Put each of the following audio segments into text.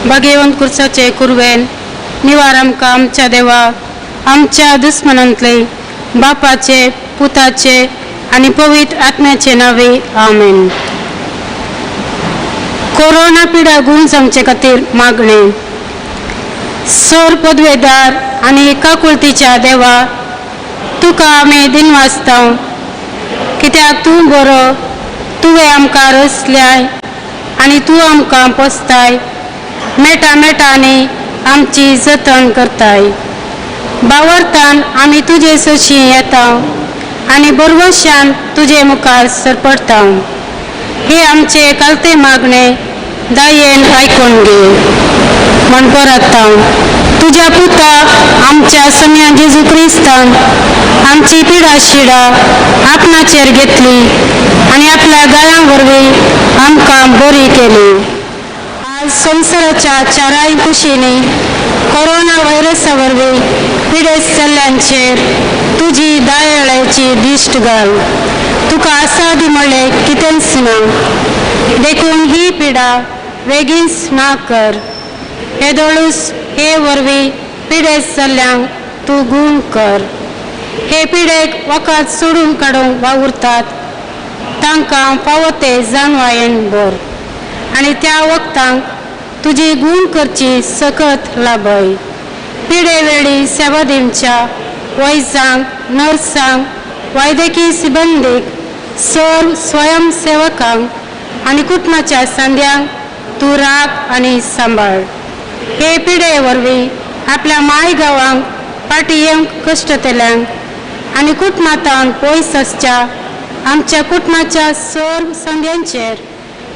भाग्यवंत कुर्साचे कुरवेन निवार आमकां आमच्या देवा आमच्या दुस्मनांतले बापाचे पुताचे आणि पवित्र आत्म्याचे नावे आमेन. कोरोना पिडा गुण जावचे खातीर मागणे. सर पदवेदार आणि एकाकुळतीच्या देवा तुका आमी दिनवासता कित्याक तूं बरो तुवें आमकां रचल्याय आनी तूं आमकां पोसताय मेटा मेटांनी आमची जतन करताय. बावरतान आमी तुजे सशी येता आनी बरवशान तुजे मुखार सरपडता. हे आमचे कालते मागणे दायेन आयकून घे. म्हण परत तुझ्या पुता आमच्या सम्या जेजू क्रिस्तान आमची पिडा शिडा आपणाचेर घेतली आणि आपल्या गायां वरवीं आमकां बरी केली. आज संवसाराच्या चाराय कुशींनी कोरोना व्हायरसा वरवीं पिडेस्त जाल्ल्यांचेर तुजी दयाळेची दिश्ट घाल. तुका आसा दी म्हणलें कितेंच ना देखून ही पिडा बेगीनच ना कर. येदोळूच हे वरवीं पिडेस्त जाल्ल्यांक तूं गूण कर. हे पिडेक वखद सोडून काडूंक वावुरतात तांकां फावो ते जानवायेन भर आनी त्या वखदांक तुजी गूण करची सकत लाभय. पिडे वेळी सेवा दिवच्या वैजांक नर्सांक वैद्यकीय सिबंदीक सर स्वयंसेवकांक आनी कुटुंबाच्या सांद्यांक तूं राख आनी सांबाळ. हे पिडे वरवीं आपल्या माय गांवांक फाटीं येवंक कश्ट केल्यांक आनी कुटुंबांत पयस आसच्या आमच्या कुटुंबाच्या सर संग्यांचेर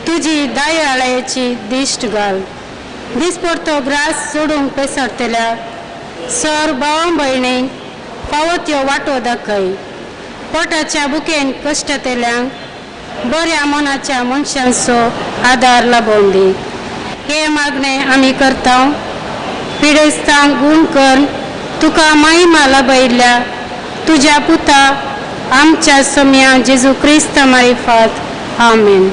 तुजी दयाळेची दिश्ट घाल. दिसपडतो ग्रास सोडूंक पेसरतेल्या सर भावां भयणींक फावो त्यो वाटो दाखय. पोटाच्या बुकेन कश्ट केल्यांक बऱ्या मनाच्या मनशांचो आदार लाबोवन दी. हे मागणे आमी करता. पिडेस्तांक गूण कर. तुका महिमा लाभयल्ल्या तुज्या पुता आमच्या सम्या जेजू क्रिस्त मार्फत आमेन.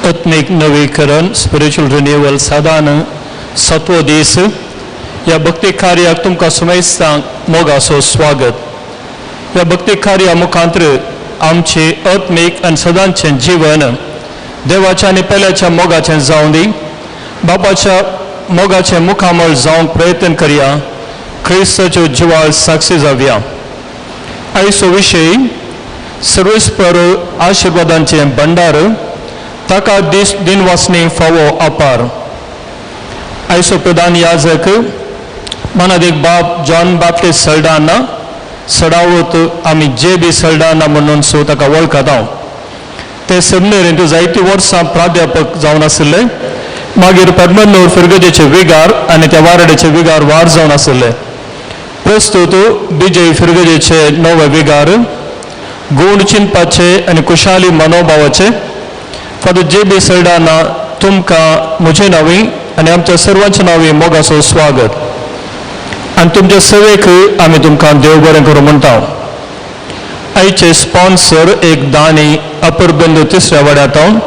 आत्मिक नवीकरण स्पिरिच्युअल रिन्यूअल साधारण 7वो दीस या भक्ती कार्याक तुमकां सुमेस्तांक मोगाचो स्वागत. या भक्ती कार्या मुखांतर आमचे आत्मिक आनी सदांचें जीवन देवाच्या आनी पेल्याच्या मोगाचें जावं दी. बापाच्या मोगाचें मुखामळ जावंक प्रयत्न करया. क्रिस्ताच्यो जिवाळ साक्षी जावया. आयचो विशय सर्वेस्पर आशिर्वादांचें भंडार ताका दिनवासनी फावो आपार. आयचो प्रधान याजक मनादेक बाप जॉन बाप्टिस्ट सल्डाना सडावत आमी जे सल्डाना म्हणून सो ताका वळखता. ते सेमिनरींत जायतीं वर्सां प्राध्यापक जावन आशिल्ले. मागीर पद्मनूर फिरगजेचे विगार आनी त्या वारड्याचे विगार वार जावन आशिल्ले. प्रस्तुत बीजे फिरगजेचे नवे विगार गूण चिंतपाचे आनी कुशाली मनोभावाचे फादर जे सल्डाना तुमकां म्हजे नांवी आनी आमच्या सर्वांच्या नांवी मोगाचो स्वागत. आनी तुमच्या सेवेक आमी तुमकां देव बरें करूं म्हणटा. आयचे स्पॉन्सर एक दानी अपर बंधू तिसऱ्या वाड्यार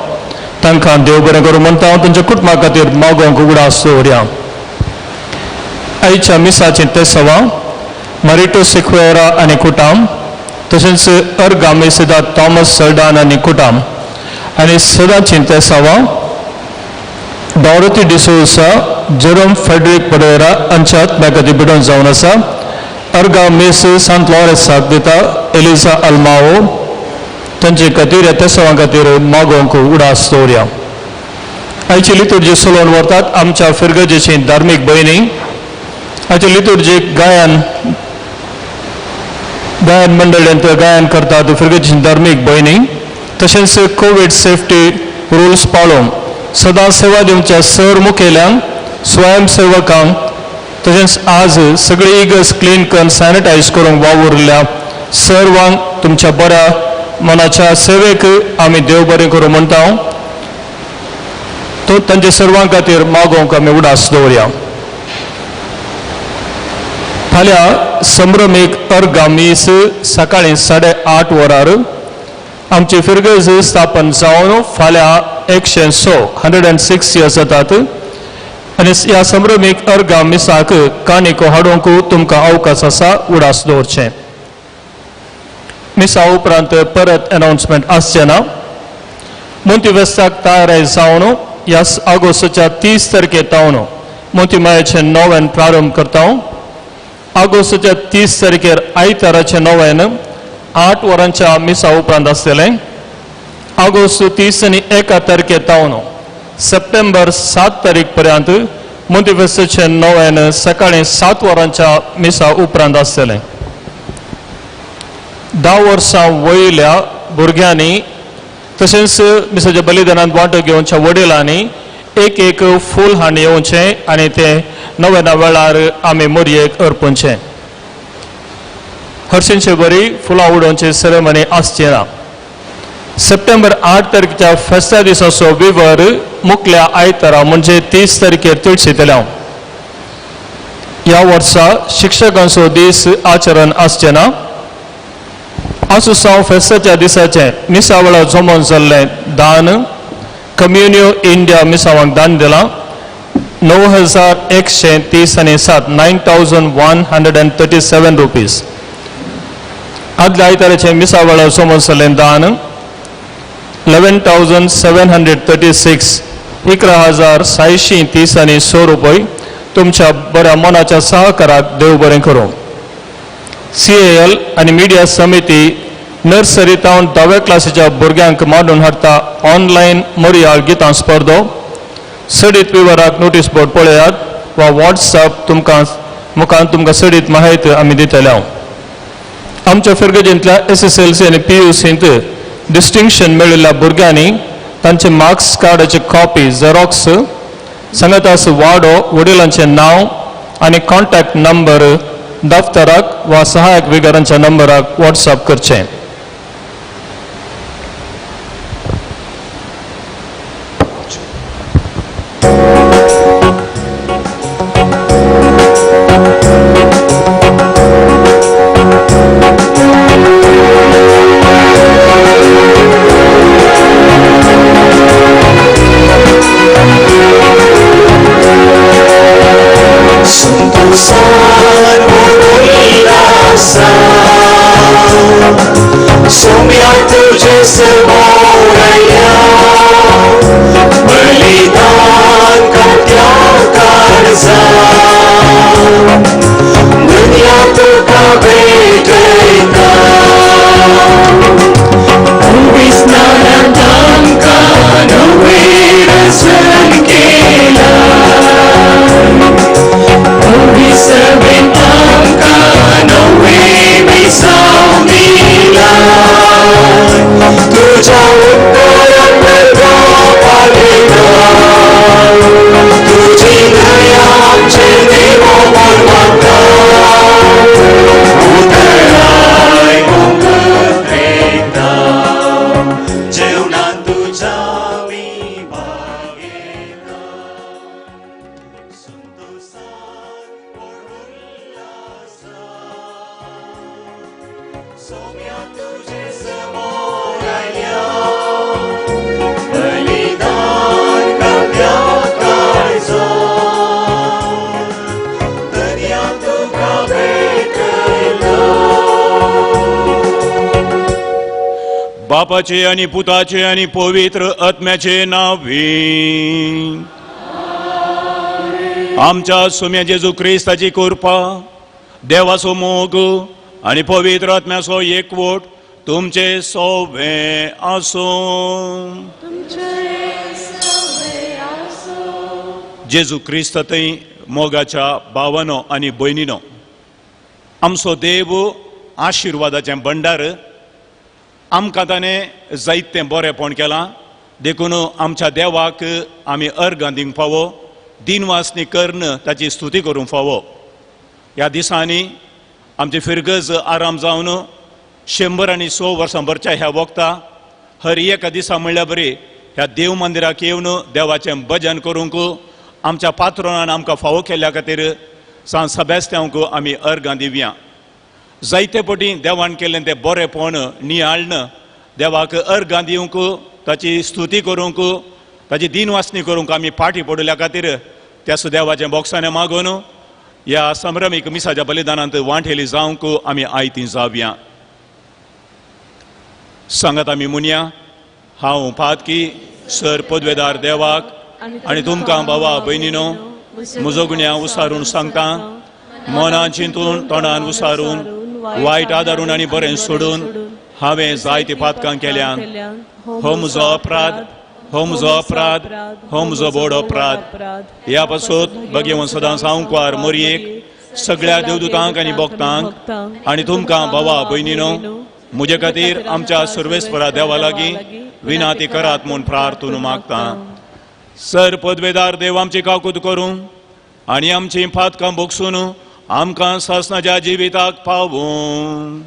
तांकां देव बरें करूं म्हणटा. तुमच्या कुटुंबा खातीर मागोवंक उगडास दवरया. आयच्या मिसाचें तेसवा मारिटो सिक्वेरा आनी कुटाम तशेंच अर्गामी सिद्धार्थ थॉमस सल्डान आनी कुटाम आनी सदांचीं तेसावा Dorothy D'Souza Jerome Frederick Pereira हांच्या आत्म्या खातीर भिडोवन जावन आसा. अर्गा मिस सांत लॉरेन्साक दिता एलिजा अल्माओ तांचे खातीर ह्या तेसावां खातीर मागोवंक उडास दवरया. आयची लितुर्जी चलोवन व्हरतात आमच्या फिरगजेची धार्मीक भयणी. आयचे लितुर्जीक गायन मंडळांत गायन करतात फिरगजेची धार्मीक भयणी. तशेंच कोविड सेफ्टी रुल्स पाळोवन सदां सेवा दिवच्या सर मुखेल्यांक स्वयंसेवकांक तशेंच आज सगळी इगर्ज क्लीन करून सॅनिटायज करूंक वावुरल्या सर्वांक तुमच्या बऱ्या मनाच्या सेवेक आमी देव बरें करूं म्हणटा तो तांचे सर्वां खातीर मागोवंक आमी उडास दवरया. फाल्यां संभ्रमीक अर्गामीस सकाळीं 8:30 वरार आमची फिरगज स्थापन जावन फाल्यां 106 इयर्स जातात आनी ह्या संभ्रमीक अर्गामीसाक काणिको हाडूंक तुमकां अवकाश आसा उडास दवरचें. मिसा उपरांत परत अनाउन्समेंट आसचें ना. मोंतीवेस्ताक तयार जावन ह्या ऑगस्टच्या 30 तारखेतावन मोंतीमायाचें नोवेन प्रारंभ करता. ऑगस्टच्या 30 तारखेर आयताराचें नोवेन 8 वरांच्या मिसा उपरांत आसतलें. ऑगस्ट 30 आनी 1 तारखेतावन सप्टेंबर 7 तारीख पर्यंत मोंतीवेस्ताचें नोवेन सकाळीं 7 वरांच्या मिसा उपरांत आसतलें. 10 वर्सां वयल्या भुरग्यांनी तशेंच मिसाच्या बलिदानांत वांटो घेवच्या वडिलांनी एक फूल हांड येवचें आनी तें नोवेना वेळार आमी मोरयेक अर्पणचें. हरशींचे बरी फुलां उडोवची सेरेमनी आसची ना. सप्टेंबर 8 तारखेच्या फेस्ता दिसाचो विवर मुखल्या आयतारा म्हणजे 30 तारखेर तुळशीतल्यां. ह्या वर्सा शिक्षकांचो दीस आचरण आसचें ना. आसूसांव फेस्ताच्या दिसाचें मिसावळा जमोन जाल्लें दान कम्युनियो इंडिया मिसावांक दान दिलां. 9,130 आनी 7 9,137 रुपीज. आदल्या आयताराचें मिसावळा जमोन जाल्लें दान 11,736 11,630 आनी 6 रुपये. तुमच्या बऱ्या मनाच्या सहकाराक देव बरें करूं. CAL आनी मिडिया समिती नर्सरी तावन 10व्या क्लासीच्या भुरग्यांक मांडून हाडटा ऑनलायन मोरयाळ गितां स्पर्धो. सडीत विवराक नोटीस बोर्ड पळयात वा व्हॉट्सअप मुखार तुमकां सडीत माहिती आमी दितल्या. आमच्या फिरगजेंतल्या SSLC आनी PUCंत डिस्टिंक्शन मेळिल्ल्या भुरग्यांनी तांचे मार्क्स कार्डाची कॉपी झेरॉक्स संगतास वाडो वडिलांचें नांव आनी कॉन्टॅक्ट नंबर दफ्तराक वा सहायक विगारांच्या नंबराक व्हॉट्सअप करचें. बापाचे आणि पुताचे आणि पवित्र आत्म्याचे नावी. आमच्या सुम्या जेजू क्रिस्ताची कृपा देवाचो मोग आणि पवित्र आत्म्याचो एकवट तुमचे सोवे आसो. जेजू क्रिस्त थंय मोगाच्या भावानो आणि भयणीनो आमचो देव आशिर्वादाचें भंडार आमकां ताणें जायतें बरेंपण केलां. देखून आमच्या देवाक आमी अर्गां दिवंक फावो, दिनवासनी कर्ण ताची स्तुती करूंक फावो. ह्या दिसांनी आमची फिरगज आराम जावन 100 वर्सां भरच्या ह्या वक्ता हर एका दिसा म्हणल्या बरी ह्या देव मंदिराक येवन देवाचें भजन करूंक आमच्या पात्रोनान आमकां फावो केल्ल्या खातीर सांत सेबेस्त्यांक आमी अर्गां दिवया. जायते पटी देवान केल्लें तें बरेंपण नियाळन देवाक अर्गां दिवंक ताची स्तुती करूंक ताची दिनवासनी करूंक आमी फाटीं पडल्या खातीर त्या सुदेवाचें बोगसाणें मागून ह्या संभ्रमीक मिसाच्या बलिदानांत वांटेली जावंक आमी आयतीं जावया. सांगात आमी म्हणया, हांव पातकी सर पदवेदार देवाक आनी तुमकां भावा भयणीनो म्हजो गुन्यांव उसारून सांगता, मनान चिंतून तोंडान उसारून वायट आदारून आनी बरें सोडून हांवें जायती पातकां केल्यान. हो म्हजो अपराध, हो म्हजो अपराध, हो म्हजो बोड अपराध. ह्या पासून भगवंत सदां सांवकार मोरयेक सगळ्या देवदूतांक आनी भक्तांक आनी तुमकां भावा भयणीनो म्हजे खातीर आमच्या सर्वेस्परा देवा लागीं विनाती करात म्हूण प्रार्थना मागता. सर पदवेदार देव आमची काकूत करूं आनी आमची पातकां भोगसून आमकां सासणाच्या जिविताक पावूं.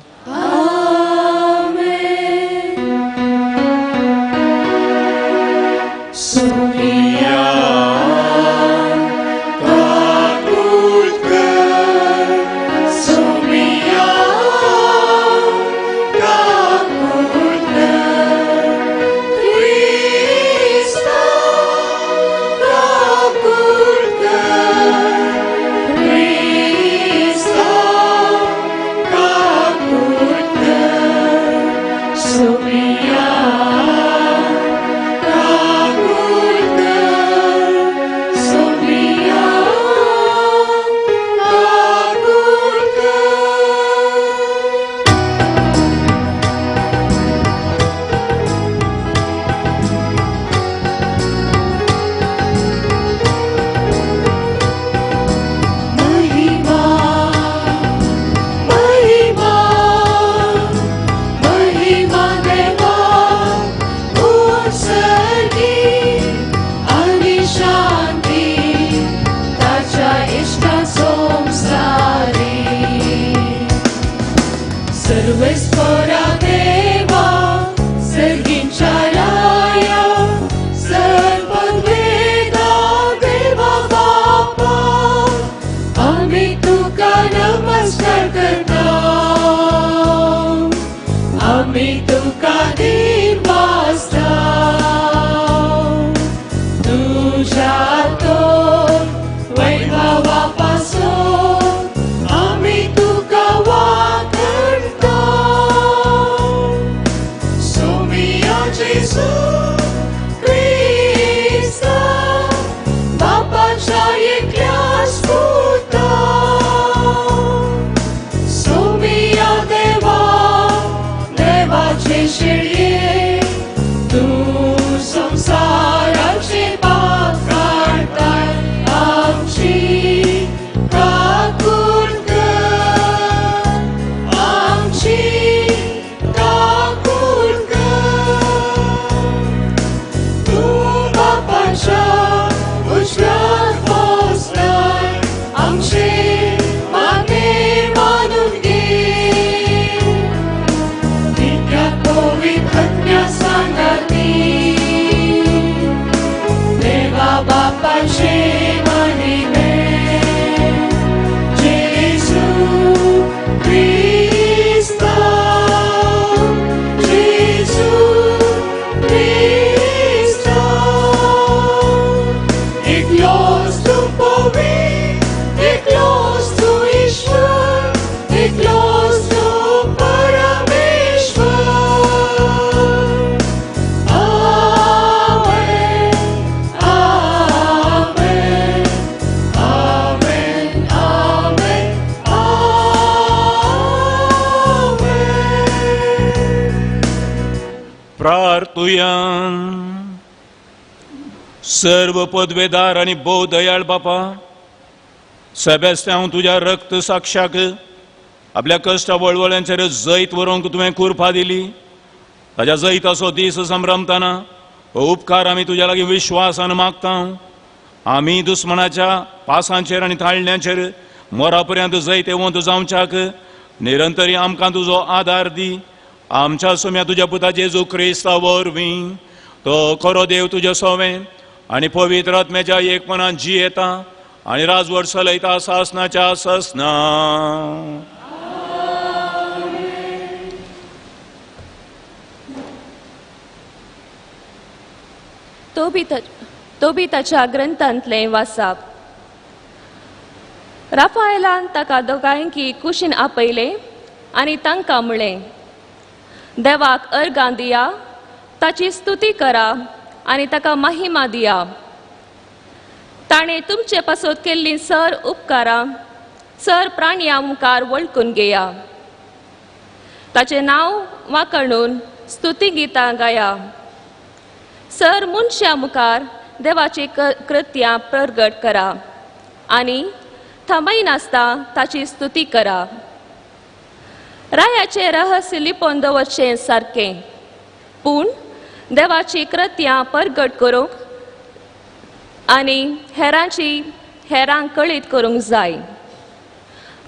प्रार्थुया. सर्व पदवेदार आणि भोव दयाळ बापा, सेबेस्त्यांव तुझ्या रक्त साक्षाक आपल्या कश्ट वळवळ्यांचेर जैत व्हरूंक तुवें कृपा दिली. ताच्या जैताचो दीस संभ्रमतना हो उपकार आमी तुज्या लागीं विश्वासान मागता. आमी दुस्मनाच्या पासांचेर आनी ताळण्यांचेर मोरा पर्यंत जैत येवंत जावच्याक निरंतरी आमकां तुजो आदार दी. आमच्या सुम्या तुझ्या पुता जेजू क्रिस्ता वरवीं तो खरो देव तुझे सोवें आनी पवित्र आत्म्याच्या एकपणान जी येता आनी राजवट चलयता सासनाच्या ससना. तो बी ताच्या ग्रंथांतलें वाचप. राफाएलान ताका दोगांयकी कुशीन आपयले आनी तांकां म्हणलें, देवाक अर्गां दिया, ताची स्तुती करा आनी ताका महिमा दिया. ताणें तुमचे पासत केल्लीं सर उपकारां सर प्राणयां मुखार वळखून घेया. ताचें नांव वाखणून स्तुती गितां गाया. सर मनशां मुखार देवाची कृत्यां प्रगट करा आनी थांबय नासता ताची स्तुती करा. रायाचे रहस्य लिपोवन दवरचें सारकें, पूण देवाची कृत्यां प्रगट करूंक आनी हेरांक कळीत करूंक जाय.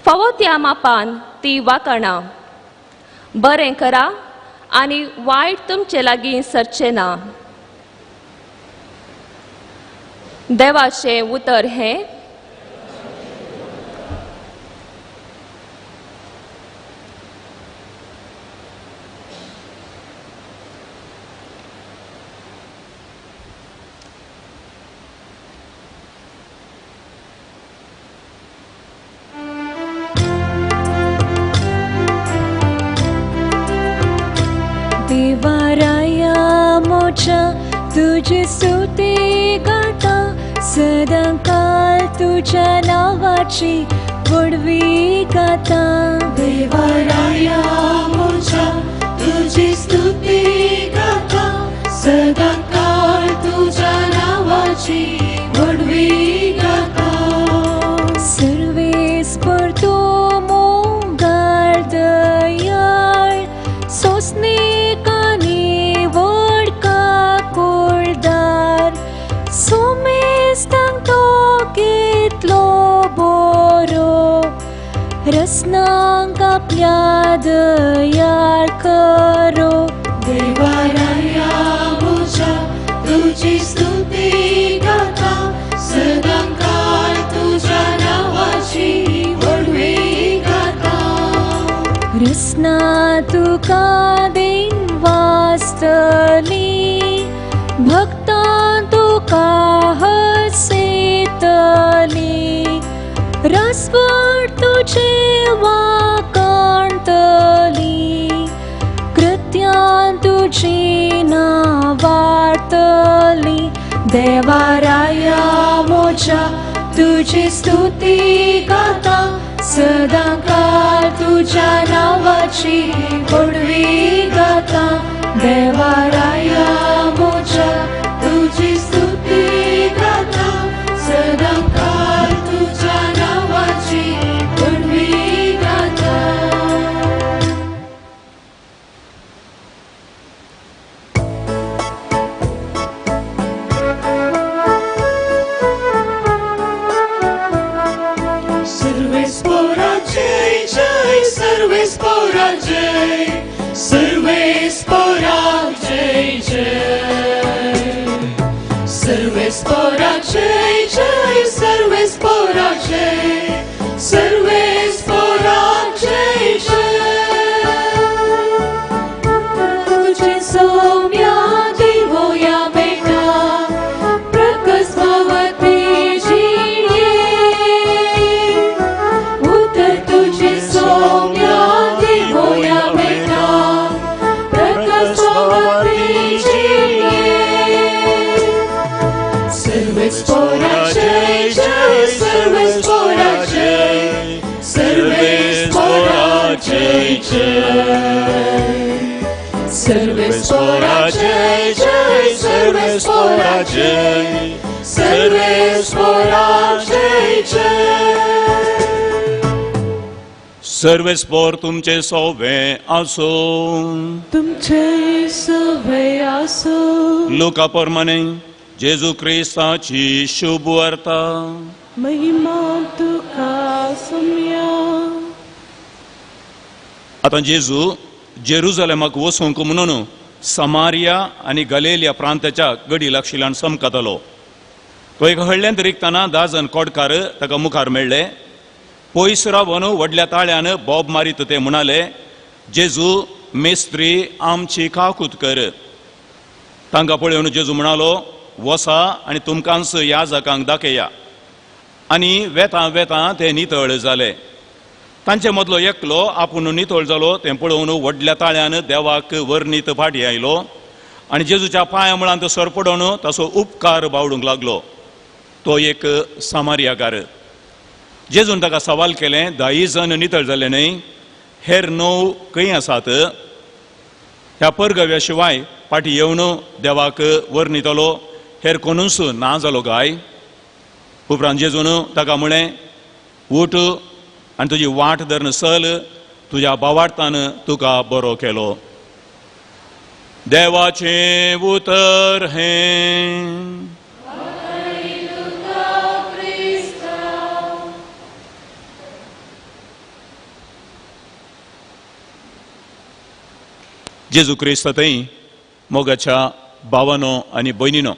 फावो त्या मापान ती वाखणां. बरें करा आनी वायट तुमचे लागीं सरचें ना. देवाचें उतर हें, देवाराया मोच्या तुझी स्तुती गाता, सदांकाळ तुझ्या नावाची वडवी गाता. देवाराया मोच्या तुझी स्तुती गाता, सदांकाळ तुझ्या नावाची वडवी गाता. सर्वेस्पर तू मोगाळ दयाळ, सोसनीक आनी वडका कुळदार. सोमेस्तांक तो कितलो बरो, रसनांक आपल्या दयाळ करो. देवाराया मोच्या तुझी स्तुती गाता, सदांकाळ तुझ्या नावाची वडवी गाता. रसना तुका देन वास्तली, भक्तां तुका हसयतली. रसभर तुझे वाखाणतली, कृत्यां तुझी नावारतली. देवाराया मोच्या तुझी स्तुती गाता, सदांकाळ तुझ्या नावाची वडवी गाता. देवाराया मोच्या तुझी स्तुती गाता, सदांकाळ तुझ्या नावाची वडवी गाता. सर्वेस्पोरा जय जय, सर्वेस्पोरा जय, सर्वेस्पोरा जय जय. सर्वेस्पोरा जय जय, सर्वेस्पोरा जय, सर्वेस्पोरा जय जय. तुझे सौम्या देवोया बेटा, प्रकस भवती जीये. उतर तुझे सौम्या देवोया बेटा, प्रकस भवती जीये. सर्वेस्पोरा जय जय, सर्वेस्पोरा जय, सर्वेस्पोरा जय जय. सर्वेस्पोरा जय जय, सर्वेस्पोरा जय, सर्वेस्पोरा जय जय. सर्वेस्पोर तुमचे सोवे आसो. तुमचे सवे आसो. लुका प्रमाणे जेजू क्रिस्ताची शुभ वार्ता. महिमा तुका सम्या. आता जेजू जेरुझलेमाक वचूंक म्हणून समारिया आनी गलेलिया प्रांताच्या गडी लागशिल्ल्यान समकतालो. तो एक हळ्ळेंत रिकताना 10 जण कोडकार ताका मुखार मेळ्ळे. पयस रावन व्हडल्या ताळ्यान बोब मारीत ते म्हणाले, जेजू मेस्त्री आमची काकूत कर. तांकां पळोवन जेजू म्हणालो, वसा आनी तुमकांच याजकांक दाखया. आनी वेतां वेतां ते नितळ जाले. तांचे मदलो एकलो आपूण नितळ जालो तें पळोवन व्हडल्या ताळ्यान देवाक वर्णीत फाटी आयलो आनी जेजूच्या पांया मुळांत सर पडोवन ताचो उपकार बावडूंक लागलो. तो एक सामारियाकार. जेजून ताका सवाल केलें, 10 जण नितळ जाले न्हय, हेर 9 खंय आसात? ह्या परगव्या शिवाय फाटी येवन देवाक वर्णितलो हेर कोणूच ना जालो काय? उपरांत जेजून ताका म्हळें, उठ आनी तुजी वाट धरून चल, तुज्या भावार्थान तुका बरो केलो. देवाचें उतर हें. जेजू क्रिस्त थंय मोगाच्या भावानो आनी भयणीनो,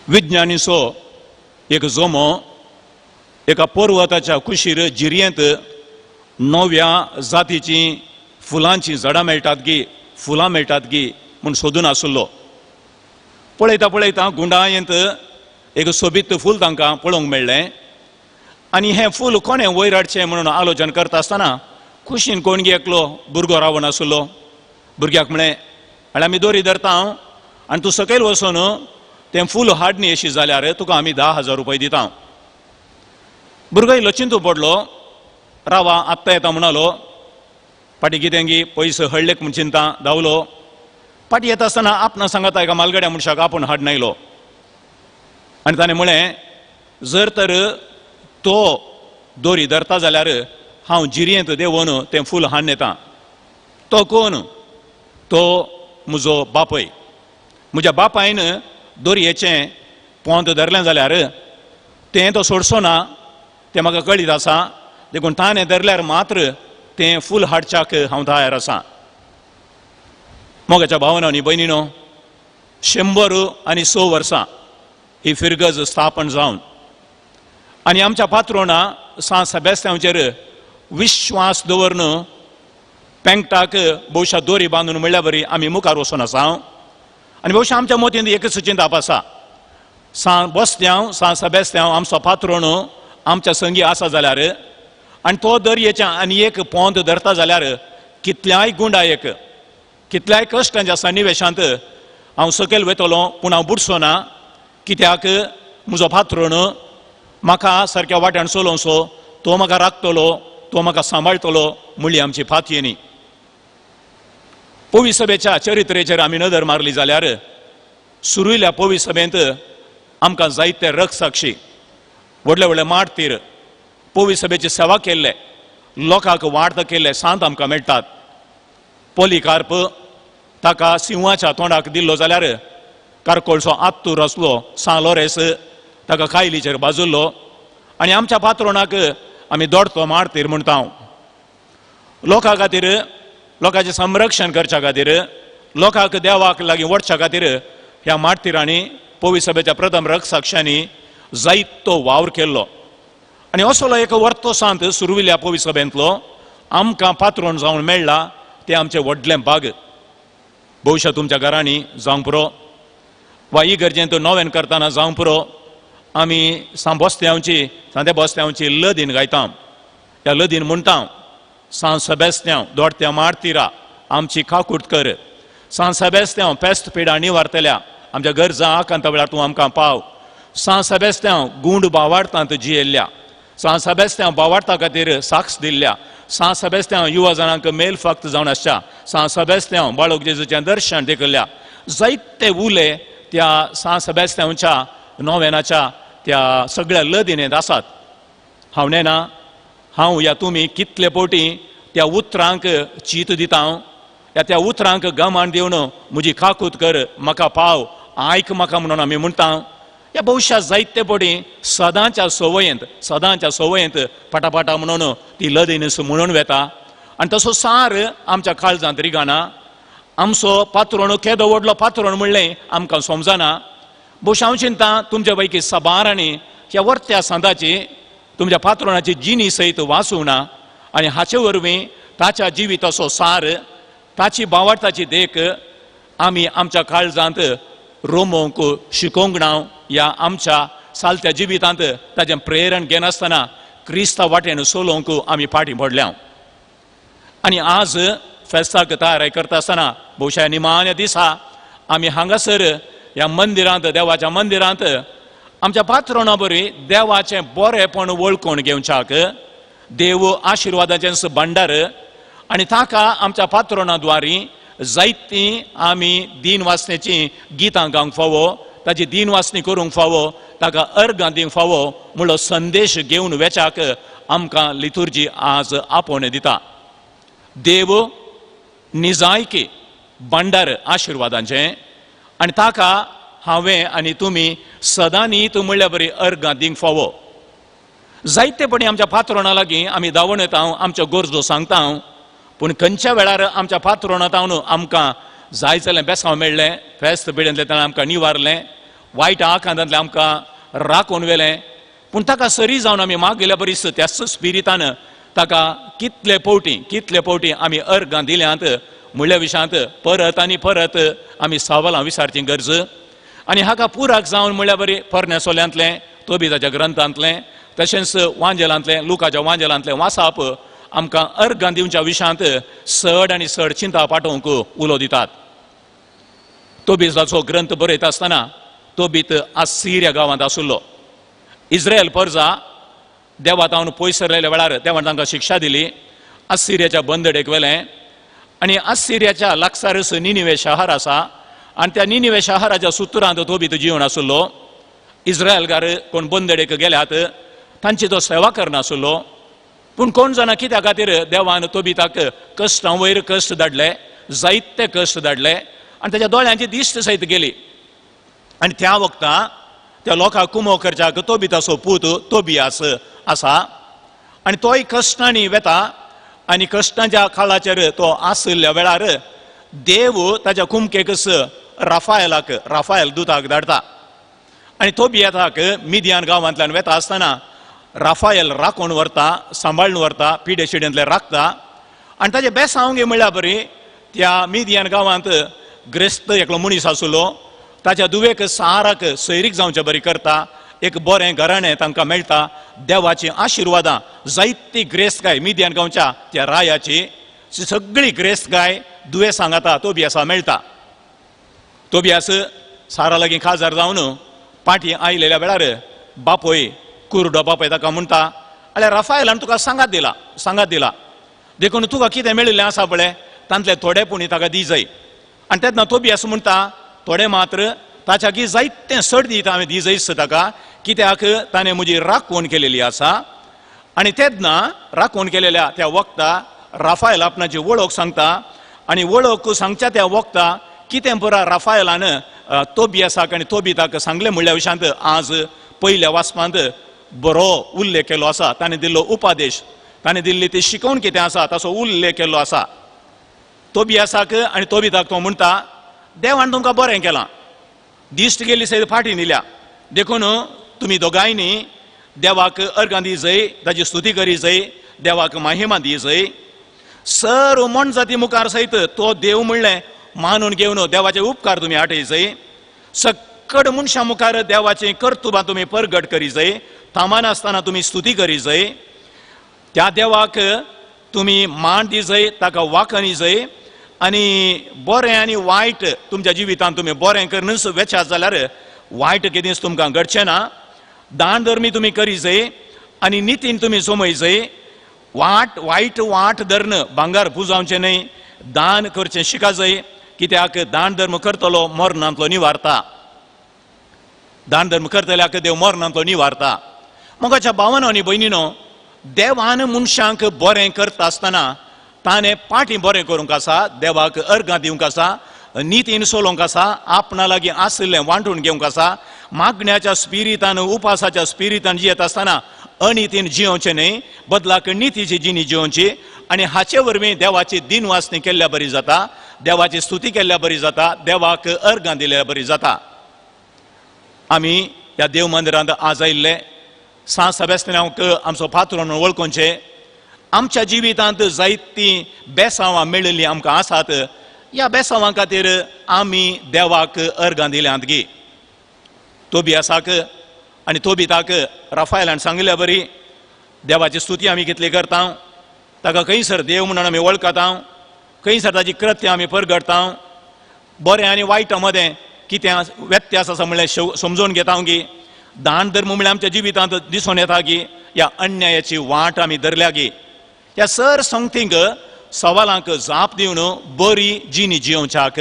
विज्ञानीचो एक जोमो एका पर्वताच्या कुशीर जिरयेंत नव्या जातीची फुलांची झाडां मेळटात गी, फुलां मेळटात गी म्हूण सोदून आसलो. पळयता पळयता गुंडायेंत एक सोबीत फूल तांकां पळोवंक मेळ्ळें. आनी हें फूल कोणें वयर हाडचें म्हणून आलोचन करता आसतना कुशीन कोणगी एकलो भुरगो रावन आसलो. भुरग्याक म्हळें, आनी आमी दोरी धरता आनी तूं सकयल वचून तें फूल हाड न्ही अशी जाल्यार तुका आमी 10,000 रुपया दिता. भुरगो इल्लो चिंतू पडलो. रावा आत्तां येता म्हणालो. फाटी कितें गी पयस हळ्ळेक म्हूण चिंता धांवलो. फाटी येता आसतना आपणा सांगता एका मालगड्या मनशाक आपूण हाड नायलो. आनी ताणें म्हळें, जर तर तो दोरी धरता जाल्यार हांव जिरयेंत देंवोन तें फूल हाडून येता. तो कोण? तो म्हजो बापय. म्हज्या बापायन दोरयेचें पोंत धरलें जाल्यार तें तो सोडचो ना तें म्हाका कळीत आसा. देखून ताणें धरल्यार मात्र तें फूल हाडच्याक हांव तयार आसा. मोगाच्या भावानो आनी भयणीनो, 100 वर्सां ही फिरगज स्थापन जावन आनी आमच्या पात्रोना सान सेबेस्त्यांवाचेर विश्वास दवरून पेंगटाक भोवशा दोरी बांदून म्हणल्या बरी आमी मुखार वचून आसा. आनी भोवशा आमच्या मोतीन एकच चिंताप आसा, सान सेबेस्त्यांव आमचो पात्रोन आमच्या संगी आसा जाल्यार आनी तो दर्येच्या आनी एक पोंत धरता जाल्यार कितल्याय गुंडायेक कितल्याय कश्टांच्या सन्निवेशांत हांव सकयल वयतलो पूण हांव बुडचो ना. कित्याक म्हजो पात्रोन म्हाका सारक्या वाट्यान चलोवचो, तो म्हाका राखतलो, तो म्हाका सांबाळटलो म्हणली आमची फातयेनी. पवी सभेच्या चरित्रेचेर आमी नदर मारली जाल्यार सुरविल्ल्या पवी सभेंत आमकां जायते रक्षसाक्षी, व्हडले व्हडले माटतीर, पवी सभेची सेवा केल्ले, लोकांक वार्त केल्ले सांत आमकां मेळटात. पॉलिकार्प ताका सिंहाच्या तोंडाक दिल्लो जाल्यार कारकोळचो आत्तूर आसलो सान लोरेस ताका कायलीचेर बाजुल्लो. आनी आमच्या पात्रोनाक आमी दोडतो मारतीर म्हणटा. लोकां खातीर, लोकांचें संरक्षण करच्या खातीर, लोकांक देवाक लागीं वडच्या खातीर ह्या मारतीरांनी पवी सभेच्या प्रथम रक्षसाक्षांनी जायतो वावर केल्लो. आनी असलो एक वर्तो सांत सुरविल्ल्या पवी सभेंतलो आमकां पात्रोन जावन मेळ्ळा. तें आमचें व्हडलें भाग. भविश्या तुमच्या घरांनी जावंक पुरो वा इगर्जेंत नोवेन करतना जावंक पुरो आमी सांते बस्त्यांवची लदीन गायता. ह्या लदीन म्हणटा, सान सेबेस्त्यांव दोडत्या मारतीरा आमची काकूट कर. सान सेबेस्त्यांव पेस्त पिडा निवारतल्या आमच्या गरजा आकांत वेळार तूं आमकां पाव. सान सेबेस्त्यांव गूंड भावार्थांत जियेल्ल्या, सान सेबेस्त्यांव भावार्था खातीर साक्ष दिल्ल्या, सान सेबेस्त्यांव युवा जाणांक मेल फक्त जावन आसच्या, सान सेबेस्त्यांव बाळोक जेजूचें दर्शन देखल्या. जायते उले त्या सान सेबेस्त्यांवच्या नोवेनाच्या त्या सगळ्या लदिनेंत आसात. हांव नेना, हांव या तुमी कितले पोटी त्या उतरांक चीत दिता. त्या उतरांक गमान दिवन म्हजी काकूत कर, म्हाका पाव, आयक म्हाका म्हणून आमी म्हणटा. ह्या भविश्या जायते पोटी सदांच्या सवयेंत पटापटा म्हणून ती लदीन म्हणून वेता. आनी तसो सार आमच्या काळजांत रिगाना. आमचो पात्रोण केदो व्हडलो पात्रोण म्हणलें आमकां समजना. भोवशें हांव चिंता तुमच्या पैकी सबारांनी ह्या वर्त्या सांताची तुमच्या पात्रोणाची जिणी सयत वाचूंक ना. आनी हाचे वरवीं ताच्या जिविताचो सार, ताची बावार्थाची देख आमी आमच्या काळजांत रोमोवंक शिकोवंक ना. ह्या आमच्या सालत्या जिवितांत ताचें प्रेरण घेनासतना क्रिस्ता वाटेन चलोवंक आमी फाटीं पडल्या. आनी आज फेस्ताक तयारी करता आसतना भोवशा निमाण्या दिसा आमी हांगासर ह्या मंदिरांत, देवाच्या मंदिरांत आमच्या पात्रोणा बरी देवाचें बरेंपण वळखून घेवच्याक देव आशिर्वादाचें भंडार आनी ताका आमच्या पात्रोणाद्वारी जायतीं आमी दिनवासनेची गितां गावंक फावो, ताची दिनवासनी करूंक फावो, ताका अर्गां दिवंक फावो म्हणलो संदेश घेवन वेचाक आमकां लितुर्जी आज आपोवन दिता. देव निजायकी भंडार आशिर्वादांचें आनी ताका हांवें आनी तुमी सदां न्हीत म्हणल्या बरी अर्गां दिवंक फावो. जायतेपणी आमच्या पात्रोणा लागीं आमी धांवून येता, आमच्यो गरजो सांगता. पूण खंयच्या वेळार आमच्या पात्रोणांत आमकां जाय जाल्यार बेसांव मेळ्ळें, फेस्त पिड्यांतलें आमकां निवारलें, वायट आकांतांतलें आमकां राखून व्हेलें. पूण ताका सरी जावन आमी मागयल्या बरीच त्याच स्पिरितान ताका कितले फावटी आमी अर्गां दिल्यांत म्हणल्या विशयांत परत आनी परत आमी सवालां विचारची गरज. आनी हाका पुराक जावन म्हणल्या बरी परनेसोल्यांतलें, तोबिताच्या ग्रंथांतलें, तशेंच वांजेलांतलें, लुकाच्या वांजेलांतलें वाचप आमकां अर्गां दिवच्या विशयांत चड आनी चड चिंता पाठोवंक उलो दितात. तोबिताचो ग्रंथ बरयता आसतना तोबीत आसिरिया गांवांत आशिल्लो. इस्रायल परजा देवातावन पयस सरलेल्या वेळार देवान तांकां शिक्षा दिली. आसिरियाच्या बंदडेक व्हेलें आनी आसिरियाच्या लागसारच निनिवे शहर आसा आनी त्या निनिवे शहराच्या सुत्रांत तोबीत जिवन आशिल्लो. इस्रायलकार कोण बंदडेक गेल्यात तांची तो सेवा करनाशिल्लो. पूण कोण जाणा कित्या खातीर देवान तोबिताक कश्टां वयर कश्ट धाडले, जायते कश्ट धाडले आनी ताच्या दोळ्यांची दिश्ट सयत गेली. आनी त्या वक्ता त्या लोकांक कुमो करच्याक तोबिताचो पूत तोबियास आसा आनी तोय कश्टांनी वेता आनी कश्टांच्या काळाचेर तो आशिल्ल्या वेळार देव ताच्या कुमकेकच राफायल दुताक धाडटा. आनी तोबियाताक मिदियान गांवांतल्यान वेता आसतना राफायल राखून व्हरता, सांबाळून व्हरता, पिडे शिड्यांतले राखता. आनी ताचे बेसांवगे म्हणल्यार बरी त्या मिदियान गांवांत ग्रेस्त एकलो मनीस आशिल्लो. ताच्या दुवेक साराक सैरीक जावचें बरी करता. एक बरें घराणें तांकां मेळटा. देवाची आशिर्वादां जायती ग्रेस्तकाय मिदियान गांवच्या त्या रायाची सगळी ग्रेस्तकाय दुयेंसां घाता तोबियासा मेळटा. तोबियास सारा लागीं खाजार जावन पाटी आयलेल्या वेळार बापोय कुरडो बापोय ताका म्हणटा, आल्यार राफायलान तुका सांगात दिला देखून तुका कितें मेळिल्लें आसा पळय तांतलें थोडे पुणी ताका दी जाय. आनी तेन्ना तोबियास म्हणटा थोडे मात्र ताच्याकी जायतें चड दिता हांवें दी जायच ताका, कित्याक ताणें म्हजी राखण केलेली आसा. आनी तेन्ना राखण केलेल्या त्या वखदा राफायल आपणाची वळख सांगता आनी वळख सांगच्या त्या वखदा कितें पुरा राफायलान तोबियासाक आनी तोबिताक सांगलें म्हणल्या विशयांत आज पयल्या वाचपांत बरो उल्लेख केलो आसा. ताणें दिल्लो उपादेश, ताणें दिल्ली ती शिकोवन कितें आसा ताचो उल्लेख केल्लो आसा. तोबियासाक आनी तोबिताक तो म्हणटा देवान तुमकां बरें केलां, दिश्ट गेली सयत फाटीं दिल्या, देखून तुमी दोगांयनी देवाक अर्गां दी जय, ताची स्तुती करी जय, देवाक महिमा दी जय. सर्व मनजाती मुखार सयत तो देव म्हणलें मानून घेवन देवाचे उपकार तुमी आठय जय. सकड मनशां मुखार देवाचें कर्तुबां तुमी परगट करी जय, थामान आसतना तुमी स्तुती करी जय. त्या देवाक तुमी मान दी जय, ताका वाखणी जय. आनी बरें आनी वायट तुमच्या जिवितांत तुमी बरें करनूच वेचात जाल्यार वायट कितेंच तुमकां घडचें ना. दान धर्मी तुमी करी जय आनी नितीन तुमी सोमय जय. वायट वाट धरन भांगार पुजावचें न्हय, दान करचें शिका जय, कित्याक दान धर्म करतलो मरणांतलो निवारता. दान धर्म करतल्याक देव मरणांतलो निवारता. मोगाच्या भावानो आनी भयणीनो, देवान मनशांक बरें करता आसतना ताणें पाटी बरें करूंक आसा, देवाक अर्गां दिवंक आसा, नितीन सोलोवंक आसा, आपणा लागीं आशिल्लें वांटून घेवंक आसा. मागण्याच्या स्पिरितान उपासाच्या स्पिरितान जियेत आसतना अनितीन जियोवचें न्हय, बदलाक नितीची जिणी जियोवची. आणि हाचे वरवीं देवाची दिनवासनी केल्ल्या बरी जाता, देवाची स्तुती केल्ल्या बरी जाता, देवाक अर्गां दिल्या बरी जाता. आमी ह्या देव मंदिरांत आज आयिल्ले सांत सेबेस्तिनांवाक आमचो पात्र म्हणून वळखुचे. आमच्या जिवितांत जायतीं बेसांवां मेळिल्लीं आमकां आसात. ह्या बेसांवां खातीर आमी देवाक अर्गां दिल्यांत गी. तोबियासाक आनी तोबिताक राफायलान सांगिल्ल्या बरी देवाची स्तुती आमी कितली करता, ताका खंयसर देव म्हणून आमी वळखता, खंयसर ताची कृत्य आमी परगडता. बरें आनी वायटा मदें कितें व्यत्यास आसा म्हणल्यार समजून घेता गी. दान धर्म म्हणल्यार आमच्या जिवितांत दिसून येता गी. ह्या अन्यायाची वाट आमी धरल्या गी. ह्या सर संगतींक सवालांक जाप दिवन बरी जिणी जियोवच्याक,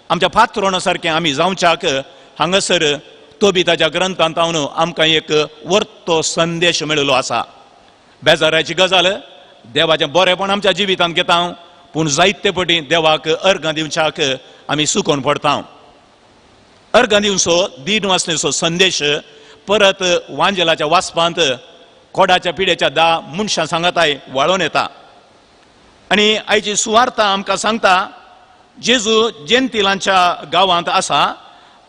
आमच्या पात्रोण सारकें आमी जावच्याक हांगासर तोबिताच्या ग्रंथांत आमकां एक वर्तो संदेश मेळिल्लो आसा. बेजाराची गजाल, देवाचें बरेंपण आमच्या जिवितांत घेता, पूण जायते पटी देवाक अर्गां दिवच्याक आमी सुकोवन पडटा. अर्गां दिवचो दिनवासनेचो संदेश परत वांजेलाच्या वाचपांत कोडाच्या पिडेच्या 10 मनशां सांगाताय वाळून येता. आनी आयची सुवार्ता आमकां सांगता जेजू जेंतिलांच्या गांवांत आसा,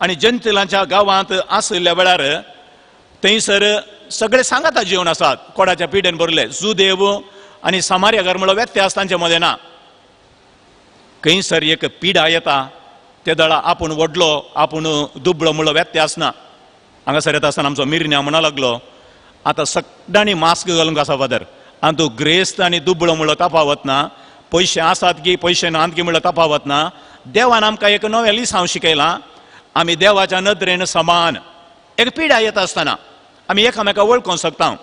आनी जेंतिलांच्या गांवांत आशिल्ल्या वेळार थंयसर सगळे सांगाता जेवण आसात कोडाच्या पिडेन भरले. जुदेव आनी सामार्याकार म्हणलो व्यत्यास तांचे मदें ना. खंयसर एक पिडा येता, ते दळा आपूण व्हडलो आपूण दुबळो म्हणलो व्यत्यास ना. हांगासर येता आसतना आमचो मिरण्या म्हणूं लागलो, आतां सगळ्यांनी मास्क घालूंक आसा फादर, आनी तूं ग्रेस्त आनी दुबळो म्हणलो तफावत ना, पयशे आसात की पयशे नात की म्हणलो तफावत ना. देवान आमकां एक नवें लिसांव शिकयलां, आमी देवाच्या नदरेन समान. एक पिडा येता आसतना आमी एकामेकाक वळखूंक शकता.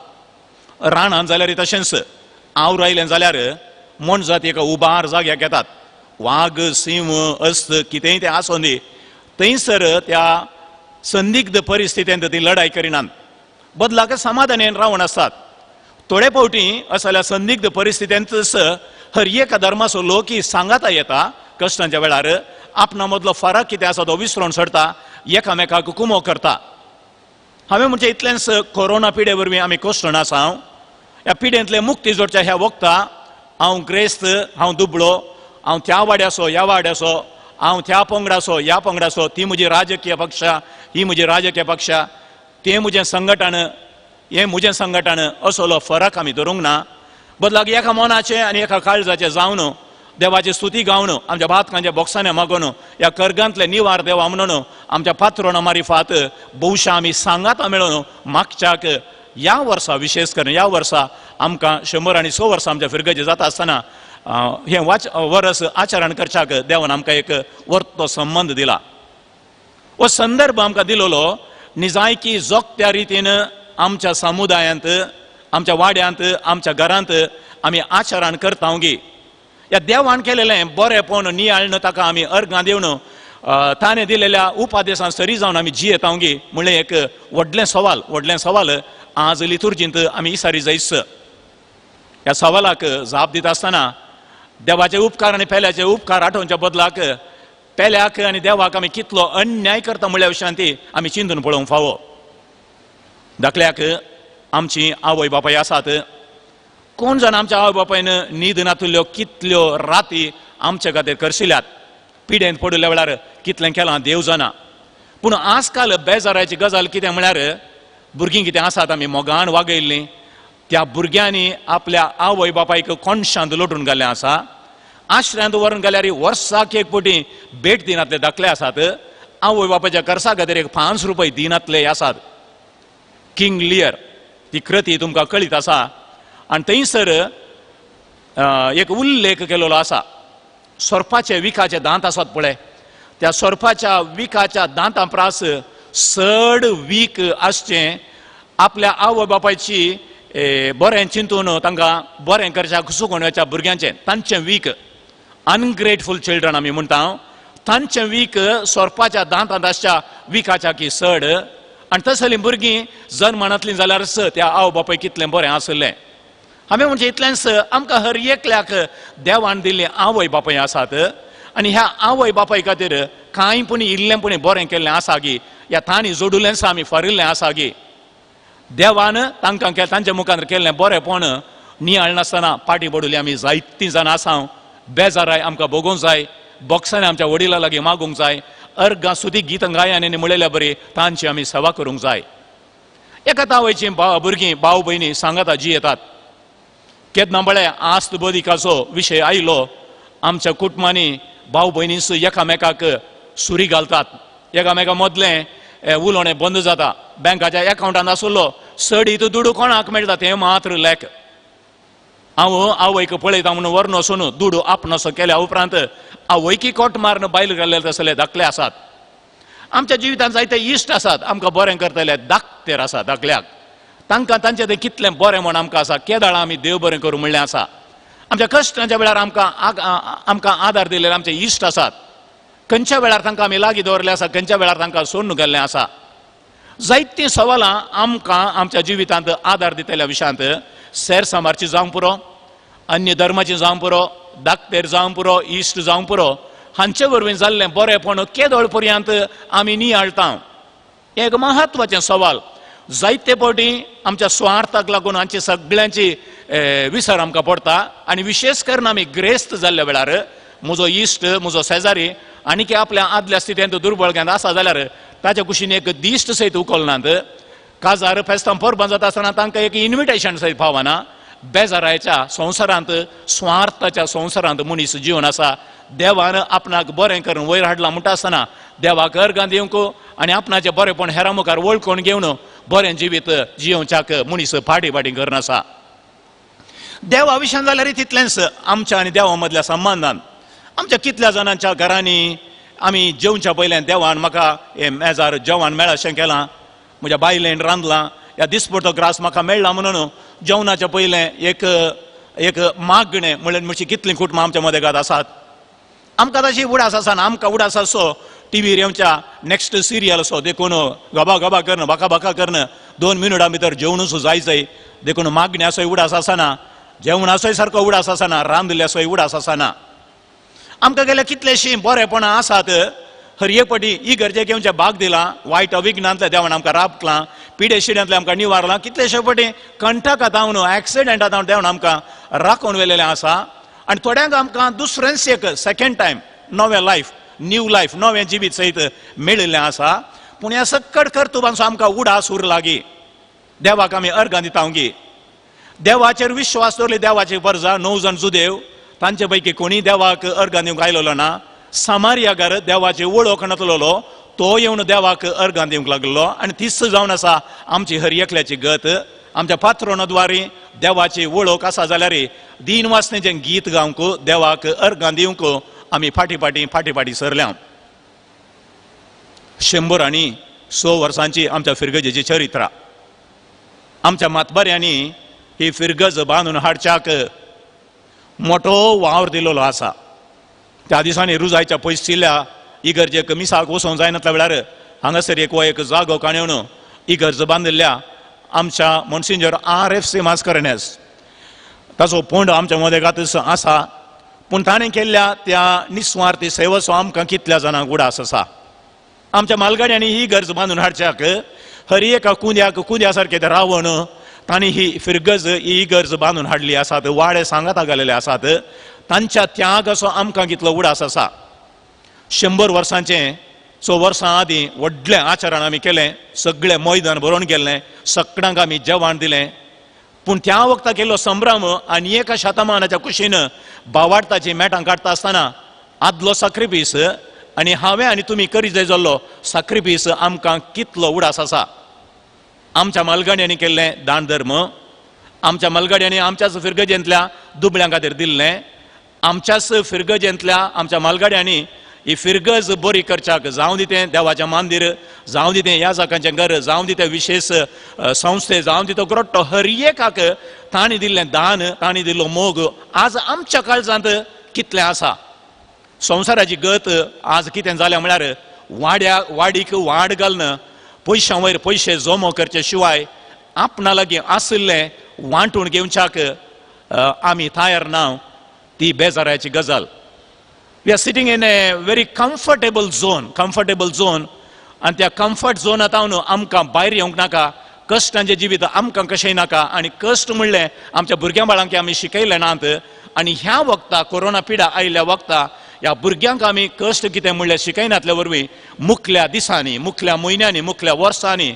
रानांत जाल्यार तशेंच आवड आयलें जाल्यार म्हण जाती एका उबार जाग्याक येतात. वाग सिंह अस्त कितेंय तें आसूं दी, थंयसर त्या संदिग्ध परिस्थितींत ती लढाई करिनात, बदलाक समाधानान रावून आसतात. थोडे फावटी असल्या संदिग्ध परिस्थितींतच हर एक धर्माचो लोक सांगाता येता कश्टांच्या वेळार. आपणा मदलो फरक कितें आसा तो विसरून सोडटा, एकामेकाक कुमो करता. हांवें म्हणजे इतलेंच कोरोना पिडे वरवीं आमी कोश्टण आसा. ह्या पिडेंतले मुक्ती जोडच्या ह्या वखदां हांव ग्रेस्त, हांव दुबळो, हांव त्या वाड्याचो ह्या वाड्याचो, हांव त्या पंगडाचो ह्या पंगडाचो, ती म्हजी राजकीय पक्षा, ही म्हजी राजकीय पक्षा, तें म्हजें संघटन, हें म्हजें संघटन, असलो फरक आमी धरूंक ना. बदलाक एका मनाचें आनी एका काळजाचें जावन देवाची स्तुती गावन आमच्या भातकांच्या बॉक्सांनी मागून ह्या कर्गांतले निवार देवा म्हणून आमच्या पात्रोणा मारिफात भौशा आमी सांगाता मेळून मागच्याक ह्या वर्सा विशेष करून ह्या वर्सा आमकां 100 वर्सां आमच्या फिरगेचे जाता आसतना हें वर्स आचरण करच्याक देवान आमकां एक वर्तो संबंद दिला. हो संदर्भ आमकां दिलोलो निजायकी जोगत्या रितीन आमच्या समुदायांत, आमच्या वाड्यांत, आमच्या घरांत आमी आचरण करता गी. ह्या देवान केलेलें बरेंपण नियाळन ताका आमी अर्गां दिवन ताणें दिलेल्या उपादेशां सरी जावन आमी जियेता गी. म्हणलें एक व्हडलें सवाल आज लितुर्जींत आमी इसारी जायस. ह्या सवालाक जाप दिता आसतना देवाचे उपकार आनी पेल्याचे उपकार आठोवच्या बदलाक पेल्याक आनी देवाक आमी कितलो अन्याय करता म्हणल्या विशयांती आमी चिंतून पळोवंक फावो. धाकल्याक आमची आवय बापाय आसात. कोण जाण आमच्या आवय बापायन न्हिदनातल्यो कितल्यो राती आमचे खातीर करशिल्ल्यात. पिडेंत पडिल्ल्या वेळार कितलें केलां देव जाणा. पूण आजकाल बेजाराची गजाल कितें म्हळ्यार भुरगीं कितें आसात आमी मोगान वागयल्लीं, त्या भुरग्यांनी आपल्या आवय बापायक कोणशांत लोटून घाल्लें आसा. आश्रयांत व्हरून गेल्यार वर्साक एक फावटी भेट दिनातले दाखले आसात. आवय बापायच्या खर्चा खातीर एक 5 रुपये दिनातले आसात. किंग लियर ती कृती तुमकां कळीत आसा. आनी थंयसर एक उल्लेख केलेलो आसा. सोरपाचे विखाचे दांत आसात पळय, त्या सोरपाच्या विखाच्या दांता प्रास 6 वीक आसचें आपल्या आवय बापायची बरें चिंतून तांकां बरें करच्याक सुकून वच्या भुरग्यांचें तांचें वीक. अनग्रेटफूल चिल्ड्रन आमी म्हणटा, तांचें वीक सोरपाच्या दांतांत आसच्या विखाच्या की 6. आनी तसलीं भुरगीं जन्मनातलीं जाल्यारच त्या आवय बापाय कितलें बरें आसलें. हांवें म्हणजे इतलेंच आमकां हर एकल्याक देवान दिल्लीं आवय बापाय आसात. आनी ह्या आवय बापाय खातीर कांय पूण इल्लेंपणी बरें केल्लें आसा गी. ह्या तांणी जोडुलेंच आमी फारिल्लें आसा गी. देवान तांकां तांच्या मुखार केल्लें बरेंपण नियाळ नासतना पाटी पडुली आमी जायतीं जाणां आसा बेजाराय आमकां भोगूंक जाय बॉक्सांनी आमच्या वडिलां लागीं मागूंक जाय अर्गां सुदी गितां गायन म्हणलेल्या बरी तांची आमी सेवा करूंक जाय एका तावयची भुरगीं भाव भयणी सांगाता जी येतात केन्ना म्हळ्यार आस्त बदिकाचो विशय आयलो आमच्या कुटुंबांनी भाव भयणींच एकामेकाक सुरी घालतात एकामेका मदलें उलोवणें बंद जाता बँकाच्या एकावंटांत आसलो सडीत दुडू कोणाक मेळटा तें मात्र लेक हांव आवयक पळयता म्हणून व्हरन वचून दुडू आपणसो केल्या उपरांत आवयकी कोट मारन बायल घाल्ले तसले धाकले आसात आमच्या जिवितांत जायते इश्ट आसात आमकां बरें करतले धाकटेर आसा धाकल्याक तांकां तांचें तें कितलें बरें म्हण आमकां आसा केदाळां आमी देव बरें करूं म्हणलें आसा आमच्या कश्टांच्या वेळार आमकां आदार दिलेले आमचे इश्ट आसात खंयच्या वेळार तांकां आमी लागीं दवरले आसा खंयच्या वेळार तांकां सोडून गेल्लें आसा जायतीं सवालां आमकां आमच्या जिवितांत आदार दितल्या विशयांत सैर समारची जावं पुरो अन्य धर्माची जावं पुरो धाकटेर जावं पुरो इश्ट जावं पुरो हांचे वरवीं जाल्लें बरेंपण केदोळ पर्यंत आमी नियाळटा एक महत्वाचें सवाल जायते फावटी आमच्या स्वार्थाक लागून हांची सगळ्यांची विसर आमकां पडटा आनी विशेश करून आमी ग्रेस्त जाल्ल्या वेळार म्हजो इश्ट म्हजो शेजारी आनी आपल्या आदल्या स्थितींत दुर्बळग्यांत आसा जाल्यार ताच्या कुशीन एक दिश्ट सयत उखलनात काजार फेस्तां परबां जाता आसतना तांकां एक इन्विटेशन सयत पावना बेजाराच्या संवसारांत स्वार्थाच्या संवसारांत मनीस जीवन आसा देवान आपणाक बरें करून वयर हाडलां म्हणटा आसतना देवाक अर्गां दिवंक आनी आपणाचें बरेंपण हेरां मुखार वळखून घेवन बरें जिवीत जियोवच्याक मनीस फाटी करनासा देवा विशयान जाल्यार तितलेंच आमच्या आनी देवा मदल्या संबंदान आमच्या कितल्या जाणांच्या घरांनी आमी जेवच्या पयलें देवान म्हाका हें मेजार जेवण मेळशें केलां म्हज्या बायलेन रांदलां ह्या दिसपडटो ग्रास म्हाका मेळ्ळा म्हणून जेवणाच्या पयलें एक मागणें म्हणल्यार म्हणची कितलीं कुटुंबां आमच्या मदेगांत आसात आमकां तशी उडास आसना आमकां उडास आसो टीव्हीर येवच्या नेक्स्ट सिरियल असो देखून गबा गबा करण बाका बाका करण 2 मिनटां भितर जेवणूच जायचंय देखून मागण्याचोय उडास आसना जेवणाचोय सारको उडास आसना रांदल्याचोय उडास आसना आमकां गेले कितलेशीं बरेपणां आसात हर एक फावटी इगर्जेक येवचे भाग दिला वायट अविज्ञांतल्या देवान आमकां राबलां पिडेशिड्यांतले आमकां निवारलां कितलेशे फावटी कंठकात हांव न्हू एक्सिडेंटांत हांव देवान आमकां राखून व्हेलेलें आसा आनी थोड्यांक आमकां दुसऱ्यांच एक सेकंड टायम नवें लायफ न्यू लायफ नवें जिवीत सयत मेळिल्लें आसा पूण ह्या सक्कड कर्तुबांचो आमकां उडास उरला गी देवाक आमी अर्गां दिता गी देवाचेर विश्वास दवरले देवाची परजा 9 जाण जुदेव तांचे पैकी कोणी देवाक अर्गां दिवंक आयलोलो ना सामारियागार देवाची वळख नासलोलो तो येवन देवाक अर्गां दिवंक लागलो आनी तीच जावन आसा आमची हर एकल्याची गत आमच्या पात्रोनद्वारी देवाची वळख आसा जाल्यार दिन वासनेचें गीत गावंक देवाक अर्गां दिवंक आमी फाटी सरल्या 106 वर्सांची आमच्या फिरगजेची चरित्रां आमच्या मातबाऱ्यांनी ही फिरगज बांदून हाडच्याक मोठो वावर दिलेलो आसा त्या दिसांनी रुजायच्या पयसचिल्ल्या इगर्जेक मिसाक वचोंक जायनातल्या वेळार हांगासर एक जागो काणयोवन इगर्ज बांदिल्ल्या आमच्या मोन्सिंजर RFC मास्करेनेस ताचो पोंड आमच्या मदेगांत आसा पूण ताणें केल्ल्या त्या निस्वार्थी सेवेचो आमकां कितल्या जाणांक उडास आसा आमच्या मालगाड्यांनी ही इगर्ज बांदून हाडच्याक हर एका कुंद्या सारकें तें रावण तांणी ही फिरगज ही इगर्ज बांदून हाडली आसात वाडे सांगाता घालेले आसात तांच्या त्यागाचो आमकां कितलो उडास आसा 100 वर्सांचें वर्सां आदीं व्हडलें आचरण आमी केलें सगळें मैदान भरोवन गेल्लें सगळ्यांक आमी जेवण दिलें पूण त्या वखदां केल्लो संभ्रम आनी एका शतमानाच्या कुशीन भावार्थाची मेटां काडटा आसतना आदलो सॅक्रिफीस आनी हांवें आनी तुमी करी जाय जाल्लो सॅक्रिफीस आमकां कितलो उडास आसा आमच्या मालगाड्यांनी केल्लें दान धर्म आमच्या मालगाड्यांनी आमच्याच फिरगजेंतल्या दुबळ्यां खातीर दिल्लें आमच्याच फिरगजेंतल्या आमच्या मालगाड्यांनी ही फिरगज बरी करच्याक जावं दितें देवाचें मंदीर जावं दितें ह्या जाकांचें घर जावं दितें विशेश संस्थे जावं दितो ग्रोट्टो हर एकाक तांणी दिल्लें दान तांणी दिल्लो मोग आज आमच्या काळजांत कितलें आसा संवसाराची गत आज कितें जालें म्हळ्यार वाडीक वाड घालन पयशां वयर पयशे जमो करचे शिवाय आपणा लागीं आशिल्लें वांटून घेवच्याक आमी तयार ना ती बेजाराची गजाल we are sitting in a very comfortable zone आनी त्या कम्फर्ट झोनांत हांव आमकां भायर येवंक नाका कश्टांचे जिवीत आमकां कशेंय नाका आनी कश्ट म्हणलें आमच्या भुरग्यां बाळांक आमी शिकयले नात आनी ह्या वक्ता कोरोना पिडा आयिल्ल्या वक्ता ह्या भुरग्यांक आमी कश्ट कितें म्हणलें शिकयनातल्या वरवीं मुखल्या दिसांनी मुखल्या म्हयन्यांनी मुखल्या वर्सांनी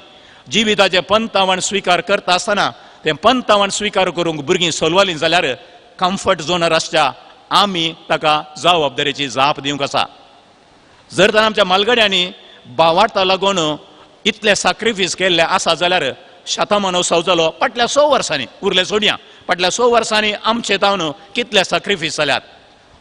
जिविताचें पंतावण स्विकार करता आसतना तें पंतावण स्विकार करूंक भुरगीं सोलवालीं जाल्यार कम्फर्ट झोनार आसच्या आमी ताका जबाबदारेची जाप दिवंक आसा. जर तर आमच्या मालगड्यांनी भावार्था लागून इतले सॅक्रिफीस केल्ले आसा जाल्यार शतमानोत्सव जालो फाटल्या 100 वर्सांनी उरले सोडया फाटल्या 100 वर्सांनी आमचे तावन कितले सॅक्रिफीस जाल्यात.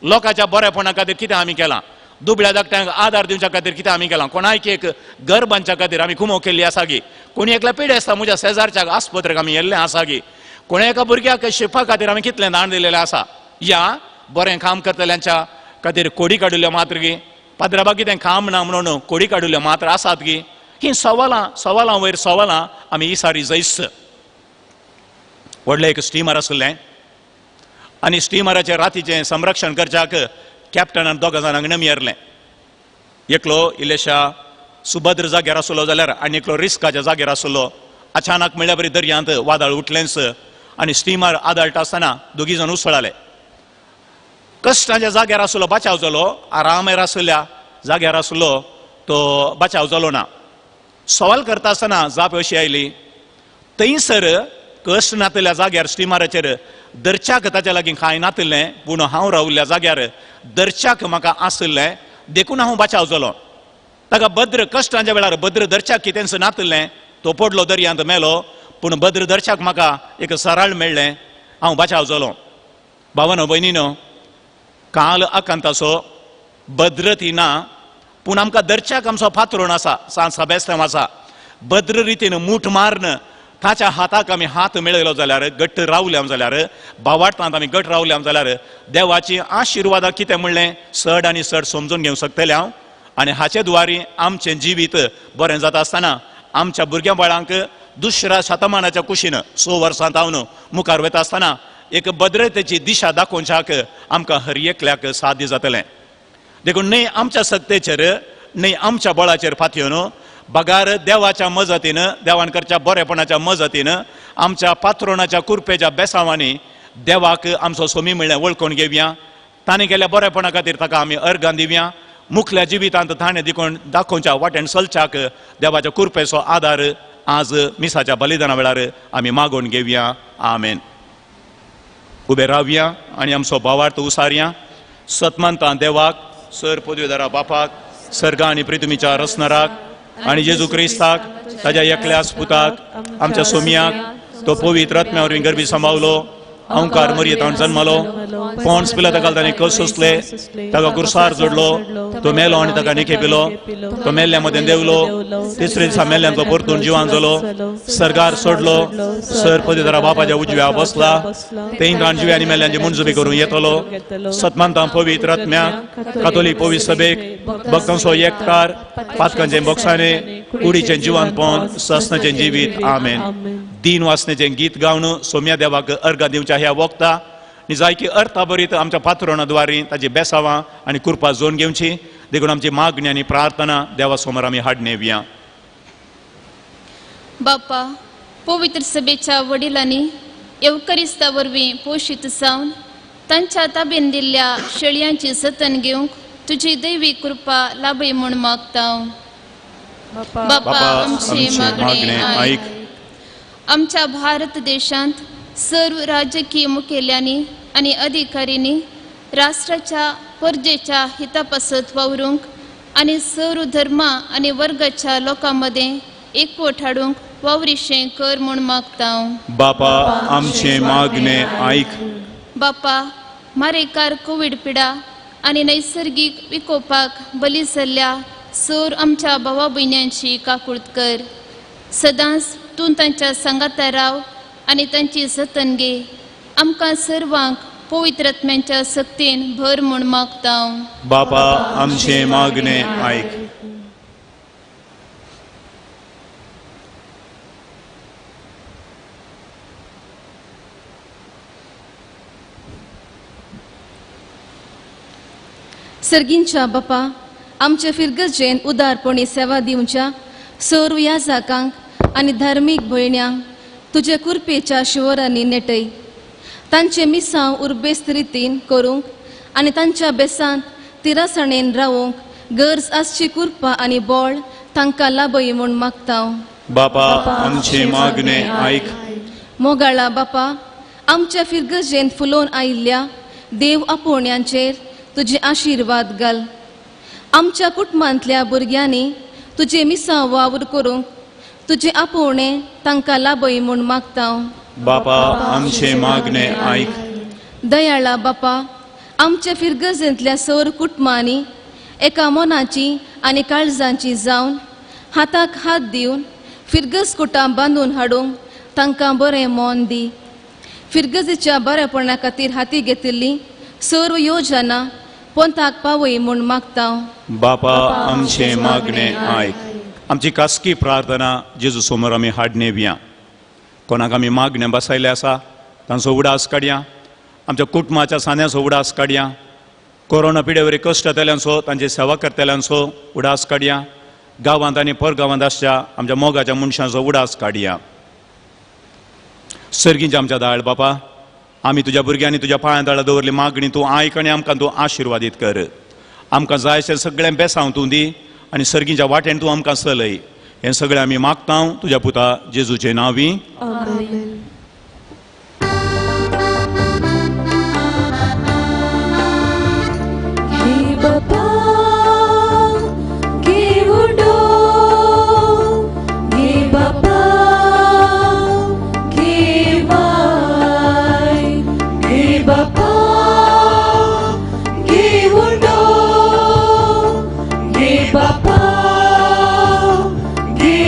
लोकांच्या बरेपणा खातीर कितें आमी केलां, दुबळ्या धाकट्यांक आदार दिवच्या खातीर कितें आमी केलां, कोणाक एक घर बांदच्या खातीर आमी कुमो केल्ली आसा गी, कोणी एकल्या पिडे आसता म्हज्या शेजारच्या आस्पत्रेक आमी येल्ले आसा गी, कोणी एका भुरग्याक शिकपा खातीर आमी कितलें दान दिलेलें आसा. या बरें काम करतल्यांच्या खातीर कोडी काडिल्ल्यो मात्र गी, पाद्राबा कितें काम ना म्हणून कोडी काडिल्ल्यो मात्र आसात गी. ही सवालां वयर सवालां आमी ही सारी जैस. व्हडलें एक स्टिमर आसलें आनी स्टिमराचें रातीचें संरक्षण करच्याक कॅप्टनान 2 जाणांक नमियरलें. एकलो इल्लेशा सुभद्र जाग्यार आसलो जाल्यार आनी एकलो रिस्काच्या जाग्यार आसलो. अचानक म्हणल्यार बरी दर्यांत वादळ उठलेंच आनी स्टिमर आदळटा आसतना 2 जाण उसळाले. कश्टाच्या जाग्यार आसलो बचाव जालो, आरामेर आसल्या जाग्यार आसलो तो बचाव जालो ना. सवाल करता आसतना जाप अशी आयली, थंयसर कश्ट नातल्या जाग्यार स्टिमराचेर दर्च्याक ताच्या लागीं कांय नातलें पूण हांव राविल्ल्या जाग्यार दर्च्याक म्हाका आसलें देखून हांव बचाव जालो. ताका भद्र कश्टांच्या वेळार भद्र दर्च्याक कितेंच नातलें, तो पडलो दर्यांत मेलो पूण भद्र दर्च्याक म्हाका एक सराळ मेळ्ळें, हांव बचाव जालो. भावानो भयणीनो, काल आकांताचो भद्रती ना पूण आमकां दर्च्याक आमचो फातरून आसा, सांज बेस्तेंव आसा. भद्र रितीन मूठ मारन ताच्या हाताक आमी हात मेळयलो जाल्यार घट्ट रावले जाल्यार भावार्थांत आमी घट रावले जाल्यार देवाची आशिर्वादां कितें म्हणलें चड आनी चड समजून घेवंक शकतले हांव. आनी हाचे द्वारी आमचें जिवीत बरें जाता आसतना आमच्या भुरग्यां बाळांक दुसऱ्या शतमानाच्या कुशीन 100 वर्सां तावन मुखार वता आसतना एक भद्रतेची दिशा दाखोवच्याक आमकां हर एकल्याक साध्य जातलें. देखून न्हय आमच्या सत्तेचेर न्हय आमच्या बळाचेर फातयोन बगार देवाच्या मजतीन देवान करच्या बरेपणाच्या मजतीन आमच्या पात्रोनाच्या कुरपेच्या बेसांवांनी देवाक आमचो सोमी म्हणलें वळखून घेवया. ताणें केल्या बरेपणा खातीर ताका आमी अर्गां दिवया. मुखल्या जिवितांत ताणें देखून दाखोवच्या वाटेन चलच्याक देवाच्या कुरपेचो आदार आज मिसाच्या बलिदाना वेळार आमी मागून घेवया. आमेन. उबे रावया आनी आमचो भावार्थ उसारया. सतमंता देवाक, सर पदवीधरा बापाक, सर्गा आनी पृथ्वीच्या रचणाराक आनी जेजू क्रिस्ताक ताच्या एकल्याच पुताक आमच्या सोमयाक तो पवित्र आत्म्यावरवीं गर्भी सांबाळलो, अहंकार मर्यादान जन्मलो, पोंड्स पिलाता ताका ताणें कस सोंसले, ताका कुरसार जोडलो, तो मेलो आनी ताका निखेपिलो, तो मेल्ल्या मदें देवलो, तिसरे दिसा मेल्ल्यांचो परतून जिवान जालो, सर्गार सोडलो, सर पदवीधरा बापाच्या उजव्या बसला, तेंकां जिव्या आनी मेल्ल्यांची मुंजबी करूं येतलो. सतमंतां पवित्र आत्म्याक, कातोलीक पवित्र सभेक, भक्तांचो एककार, पातकांचें बक्षाने, कुडीचें जिवंतपण, ससनाचें जिवीत. आमेन. तीन वासनेचें गीत गावन सोम्या देवाक अर्गां दिवच्या ह्या वक्ता निजायकी अर्थाभरीत आमच्या पात्रोनाद्वारे ताची बेसावां आनी कृपा जोन घेवची. देखून आमची मागणी आनी प्रार्थना देवा समोर आमी हाडून येवया. बापा, पवित्र सभेच्या वडिलांनी येवकरिस्ता वरवीं पोशीत जावन तांच्या ताब्यान दिल्ल्या शेळयांची जतन घेवंक तुजी दैवी कृपा लाभय म्हूण मागता. बापा, आमची मागणी आयक. आमच्या भारत देशांत सर्व राजकीय मुखेल्यांनी आनी अधिकाऱ्यांनी राष्ट्राच्या परजेच्या हितापासत वावरूंक आनी सर्व धर्मा आनी वर्गाच्या लोकां मदें एकवट हाडूंक वावरीशें कर म्हूण मागता. बापा, आमचे मागणे आयक. बापा, मारेकार कोविड पिडा आनी नैसर्गिक विकोपाक बली जाल्ल्या सर आमच्या भावा भयण्यांची काकूळट कर. सदांच तूं तांच्या सांगाता राव आनी तांची जतन घे. आमकां सर्वांक पवित्र आत्म्याच्या सक्तीन भर म्हूण मागता. बापा, आमचे मागणे आयक. सर्गींच्या बापा, आमच्या फिरगजेन उदारपणी सेवा दिवच्या सर्व याजकांक आनी धार्मीक भयण्यांक तुजे कुरपेच्या शिवरांनी नेटय. तांचे मिसांव उर्बेस्त रितीन करूंक आनी तांच्या बेसांत तिरासणेन रावूंक गरज आसची कुरपा आनी बळ तांकां लाभय म्हूण मागता. बापा आमचे मागणे आयक. मोगाळा बापा, आमच्या फिरगजेन फुलोवन आयिल्ल्या देव आपोवण्यांचेर तुजे आशिर्वाद घाल. आमच्या कुटुंबांतल्या भुरग्यांनी तुजे मिसांव वावर करूंक तुजे आपोवणे तांकां लाभय म्हूण मागता. बापा आमचे मागणे आयक. दयाळा बापा, आमच्या फिरगजेंतल्या सर कुटुंबांनी एका मनाची आनी काळजांची जावन हाताक हात दिवन फिरगज कुटां बांदून हाडूंक तांकां बरें मोन दी. फिरगजेच्या बरेपणा खातीर हाती घेतिल्ली सर्व योजना पोंताक पावय म्हूण मागता. बापा आमचे मागणे आयक. आमची खासगी प्रार्थना जेजू समोर आमी हाडणे बिया. कोणाक आमी मागणे बसयले आसा तांचो उडास काडया. आमच्या कुटुंबाच्या सान्याचो उडास काडया. कोरोना पिडेवरी कश्ट जातल्यांचो तांचे सेवा करतल्यांचो उडास काडया. गांवांत आनी परगांवांत आसच्या आमच्या मोगाच्या मनशांचो उडास काडया. सर्गींच्या आमच्या दाळ बापा, आमी तुज्या भुरग्यांनी तुज्या पांयां तळा दवरली मागणी तूं आयक आनी आमकां तूं आशिर्वादीत कर. आमकां जाय अशें सगळें बेसांव तूं दी आनी सर्गींच्या वाटेन तूं आमकां चलय. हें सगळें आमी मागता तुज्या पुता जेजूचे नांवी. आमेन. घे बापा घे उडो, घे बापा घे माय, घे बापा घे उडो, घे बापा घे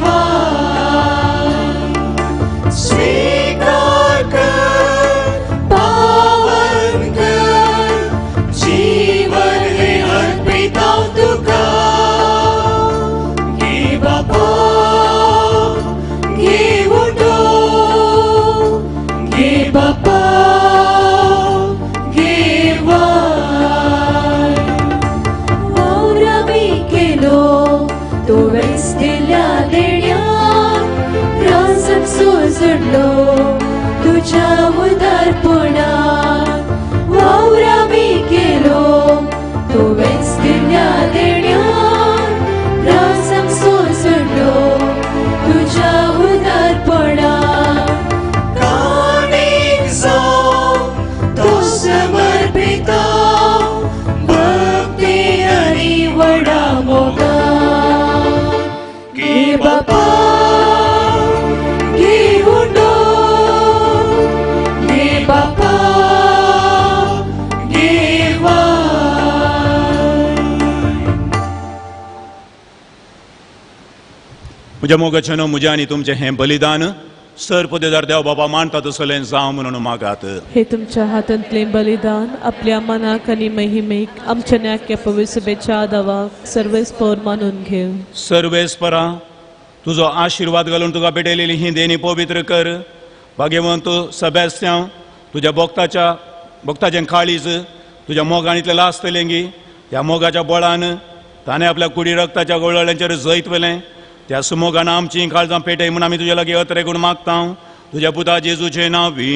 माय. स्वीकार कर, पावन कर, जीवन हे अर्पित तुका. घे बापा घे उडो, घे बापा घे माय. वावर आमी केलो तो वेस्तिल्ल्या देण्यान, राजक सोजडलो तुझ्या उदारपणान. वावर आमी केलो तो वेस्तिल्ल्या देण्यान, राजक सोजडलो तुझ्या उदारपणान. काणीक जावन तो समर्पित, भक्ती आनी व्हडा मोगान. घे बापा घे उडो, घे बापा घे माय. म्हज्या मोगाचें म्हजें आनी तुमचें हें बलिदान सरपदेदार देव बाबा मानता तसलें जावं म्हणून मागात. हे तुमच्या हातांतले बलिदान आपल्या मनाक आनी महिमेक आमच्या नाक्या पवित्रसभेच्या आदावाक सर्वेस्पर मानून घेव. सर्वेस्परा, तुजो आशिर्वाद घालून तुका भेटयलेली ही देणी पवित्र कर. भाग्यवंत सब्यास्त्यांव, तुज्या भक्ताचें काळीज तुज्या मोगाणीतलें लासतलेंगी. ह्या मोगाच्या बळान ताणें आपल्या कुडी रक्ताच्या गवळ्यांचेर जैतवेलें. त्या सुमोगान आमची काळजां पेटय म्हूण आमी तुजे लागीं अत्रे करून मागता तुज्या पुता जेजूचे नांवी.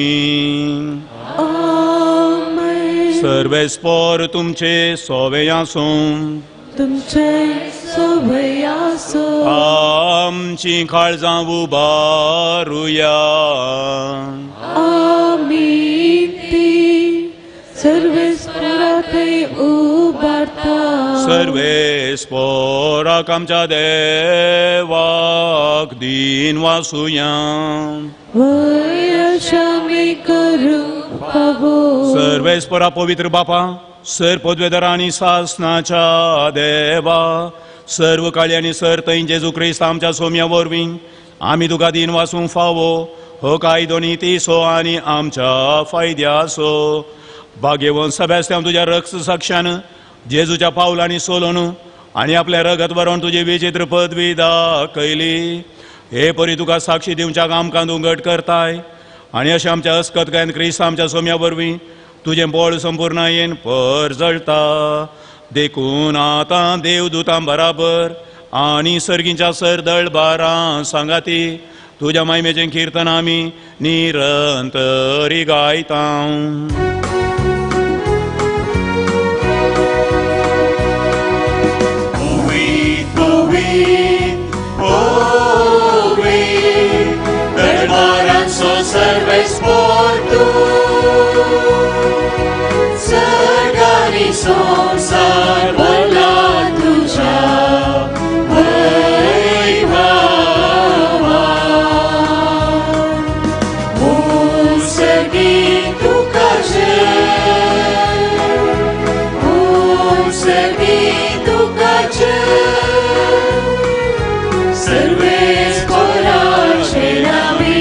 आमेन. सर्वेस्पर तुमचे सोवे आसूं. तुमचे सोबय आसो. आमची काळजां उबारुया. आमी ती सर्वेस्पराथय उबारता. सर्वेस्पराक आमच्या देवाक दिन वासुया. वयशामी करूं पावो. सर्वेस्परा पवित्र बापा, सर पदवेदार आनी सासनाच्या देवा, सर्व काळी आनी सर थंय जेजू क्रिस्त आमच्या सोम्या वरवीं आमी तुका दिन वासूंक फावो. हो कायदो नितीसो आनी आमच्या फायद्याचो. भाग्यवंत सब्यास्त्यांव, तुज्या रक्त साक्षान जेजूच्या पावलांनी सोलोन आनी आपल्या रगत व्हरोन तुजी विचित्र पदवी दाखयली. हे परी तुका साक्षी दिवच्याक आमकां तूं घट करताय. आनी अशें आमच्या अस्कतकायन क्रिस्त आमच्या सोम्या वरवीं तुजें बळ संपूर्णयेन पर जळटा. देखून आतां देवदूतां बराबर आनी सर्गींच्या सरदळ बारा सांगाती तुझ्या महिमेचें कीर्तन आमी निरंतरी गायता. Serves por tu Sargani संसार भला तुझ्या वैभवात. उसगी तुकाचे सर्वेच कोराचे नावी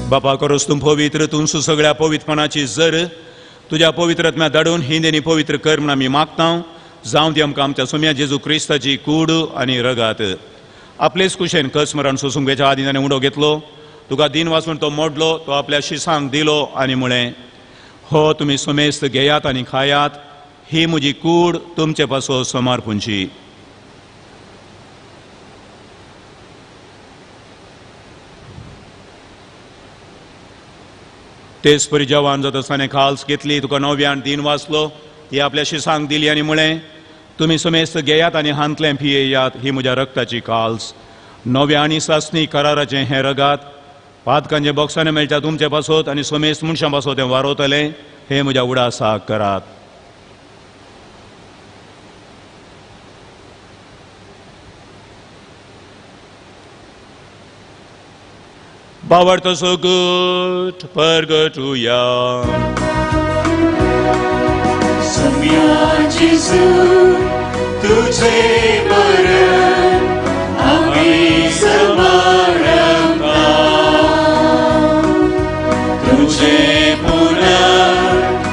बापा करोस तुम पवित्र तुमसू सगळ्या पवित्रपणाची जर तुझ्या पवित्रत्म्या धाडून हिंदेनी पवित्र कर म्हण आमी मागता. जावं ती आमकां आमच्या सुम्या जेजू क्रिस्ताची कूड आनी रगात आपलेच कुशेन कसमरण सोसूंक वेच्या आदी ताणें उडो घेतलो. तुका दिन वाचून तो मोडलो, तो आपल्या शिसांक दिलो आनी म्हळें हो तुमी सुमेस्त घेयात आनी खायात, ही म्हजी कूड तुमचे पासो समर्पणची. तेच परी जेवण जाता आसतना खाल्स घेतली, तुका नव्यान दिन वाचलो, ती आपल्या शिसांक दिली आनी म्हळें तुमी सुमेस्त घेयात आनी हांतलें पियेयात, ही म्हज्या रक्ताची खाल्स. नव्या आनी सासणी कराराचें हें रगात पातकांचे बॉक्सांनी मेळटा तुमचे पासोत आनी सुमेस्त मनशां पासो तें वारोतलें, हे म्हज्या उडासाक करात. बावडतो सोगूट परगटुया. सम्या जेजू तुझे मरण आमी समारंभा तुझे पुनर्जीवन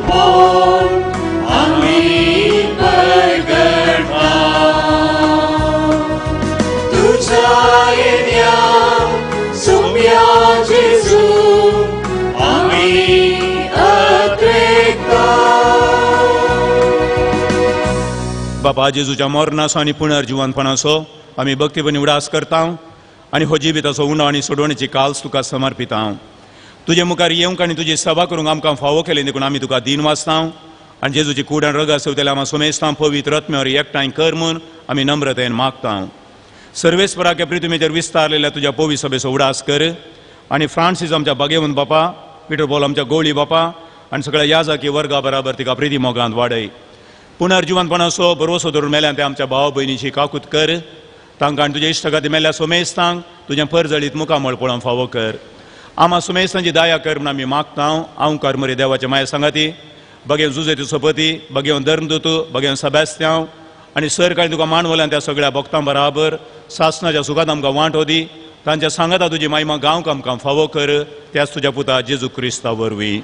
पोर आमी परगटता. तुझा येद्या सम्या जेजू आमी बापा जेजूच्या मरणाचो आनी पुनर्जीवनपणाचो आमी भक्तीपणी उडास करता आनी हो जिविताचो उणो आनी सोडवणेची काल्स तुका समर्पिता. तुजे मुखार येवंक आनी तुजी सभा करूंक आमकां फावो केलें देखून आमी तुका दिन वाचता आनी जेजूची कूड आनी रगत सेवतले आमी सुमेस्तां पवित्र आत्म्यावर एकठांय कर म्हूण आमी नम्रतेन मागता. सर्वेस्पराके प्रिथुमेचेर विस्तारलेल्या तुज्या पवित्र सभेचो उडास कर आनी फ्रांसीस आमच्या बागेवंत बापा, पिटर पॉल आमच्या गवळी बापा आनी सगळ्या याजाकी वर्गा बराबर तिका प्रिती मोगांत वाडय. पुनर्जीवनपणाचो बरोसो धरून मेल्यान ते आमच्या भाव भयणीची काकूत कर. तांकां आनी तुज्या इश्टगाती मेल्ल्या सुमेस्तांक तुजें परजळीत मुखामळ पळोवन फावो कर. आमा सुमेस्तांची दया कर म्हूण आमी मागता. हांव करमरी देवाचे माय सांगाती बगेन जुजेती सोपती, बगेवन धर्मदूत, बगेवन सब्यास्त्यांव आनी सर कांय तुका मानवल्यान त्या सगळ्या भक्तां बराबर सासणाच्या सुखात आमकां वांटो दी. तांच्या सांगाता तुजी महिमा गांवक आमकां फावो कर. त्याच तुज्या पुता जेजू क्रिस्ता वरवीं.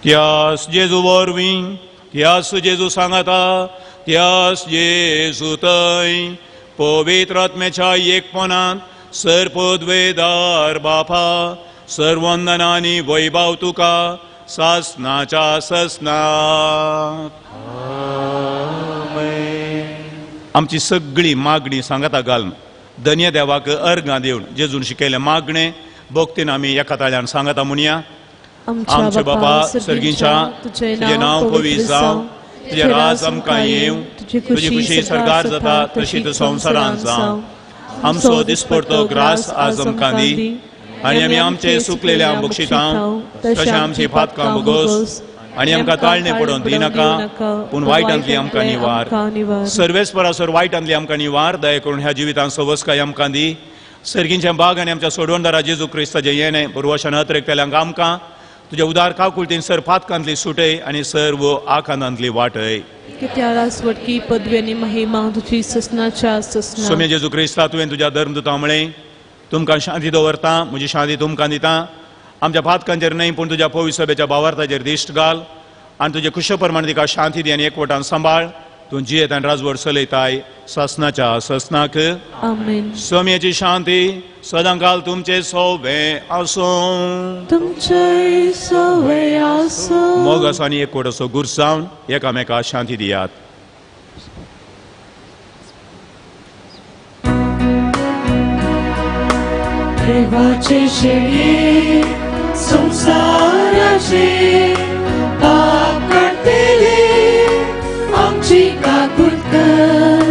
त्यास जेजू वरवीं, त्यास जेजू सांगाता, त्यास जेजू थंय पवित्र आत्म्याच्या एकपणांत सरपदवेदार बापा सर्वंदना आनी वैभव तुका सासणाच्या ससनात. आमची सगळी मागणी सांगाता घालून धन्य देवाक अर्गां दिवन जेजून शिकयलें मागणें भक्तीन आमी एका ताळ्यान सांगाता म्हणया. आमचे बापा सर्गींच्या तुजें नांव पवित्र जावं, तुजें राज आमकां येवं, तुजी खुशी सरकार जाता तशीच संवसारांत जावं. आमचो दिसपडतो ग्रास आज आमकां दी आनी आमी आमचे सुकलेल्या बक्षितां तशें आमची फातकां भोगोस आनी आमकां ताळणे पडोवन दिनाका, पूण वायटांतली आमकां निवार. सर्वेस्परासोर वायटांतली आमकां निवार. दया करून ह्या जिवितांत सवस्काय आमकां दी. सर्गींचें बाग आनी आमच्या सोडवणदारा जेजू क्रिस्ताचें येणें बरोवशान अत्रेकतेल्यांक आमकां तुज्या उदार काकुळटीन सर फातकांतली सुटय आनी सर्व आखांतांतली वाटय. कित्या रासवटकी पदवी आनी महिमा तुजी ससनाच्या ससना. सोम्या जेजू क्रिस्ता तुवें तुज्या धर्मदुतां म्हळें तुमकां शांती दवरता, म्हजी शांती तुमकां दिता. आमच्या फातकांचेर न्हय पूण तुज्या पवित्र सभेच्या भावार्थाचेर दिश्ट घाल आनी तुजे कुशे प्रमाणे तिका शांती दी आनी एकवटान सांबाळ तूं जियेत आनी राजवट चलयताय ससनाच्या ससनाक आमेन. सोम्याची शांती सदांकाल तुमचे सोबे आसूं. तुमचे सवय आसो. मोगास आनी एकवट असो गुर जावन एकामेका शांती दियात. देवाचे शेळये संसाराचे पाप काढतेले आमची काकूट कर.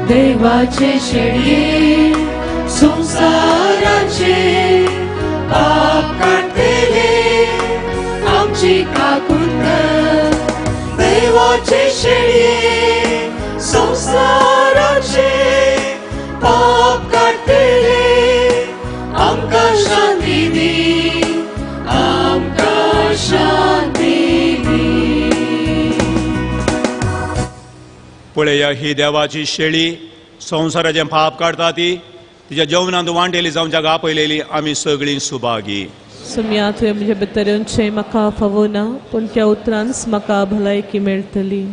देवाचे शेळये संसाराचे पाप काढतेले आमची काकूट कर. देवाचे शेळये संसाराचे पाप काढतेले आमकां शांती दी. आमकां शांती दी. पळया ही देवाची शेळी संवसाराचें पाप काडटा ती तिच्या जेवणांत वांटेली जावन जगा आपयलेली आमी सगळीं सुभागी. सुम्या तुवें म्हजे भितर येवचें म्हाका फावो ना पूण त्या उतरांच म्हाका भलायकी मेळटली.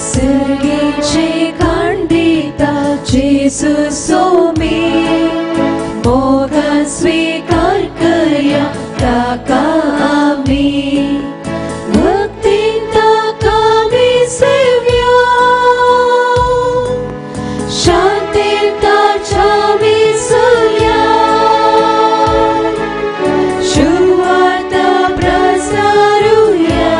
सर्गेचे कांडिता जेसू सोमे मोगा स्वीकार करया ताका आमी. भक्तीन ताका आमी सेव्या शांतीन ताच्या आमी चलया. सुवार्थ प्रसारुया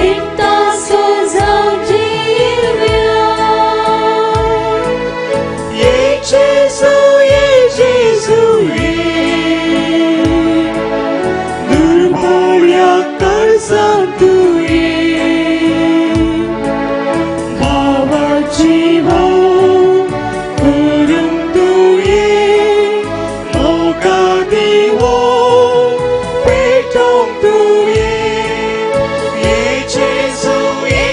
एकतासो जावन जिव्या. ये जेजू ये दुर्बोळ्या कर्जांत तूं ये. भावाची भाव करूंक तूं ये. मोगा दिवो पेटोवंक तूं ये. ये जेजू ये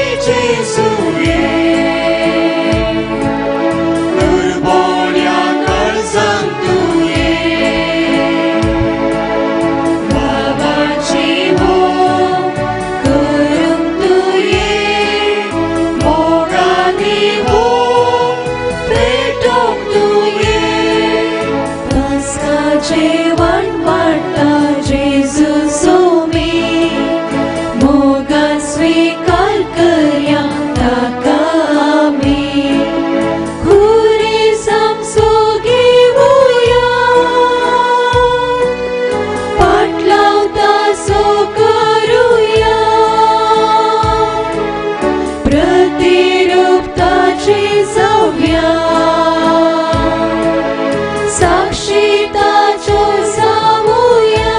दुर्बोळ्या कर्जांत तूं ये. बाबाची भाव करूंक तूं ये. मोगा दिवो पेटोवंक तूं ये. जेवण वाडटा जेजू सोमे मोगा स्वीकार करया ताका आमी. खुरी सामसो घेवया पाटलावता सो करुया. प्रतिरूप ताची जावया साक्षी ताचो जावया.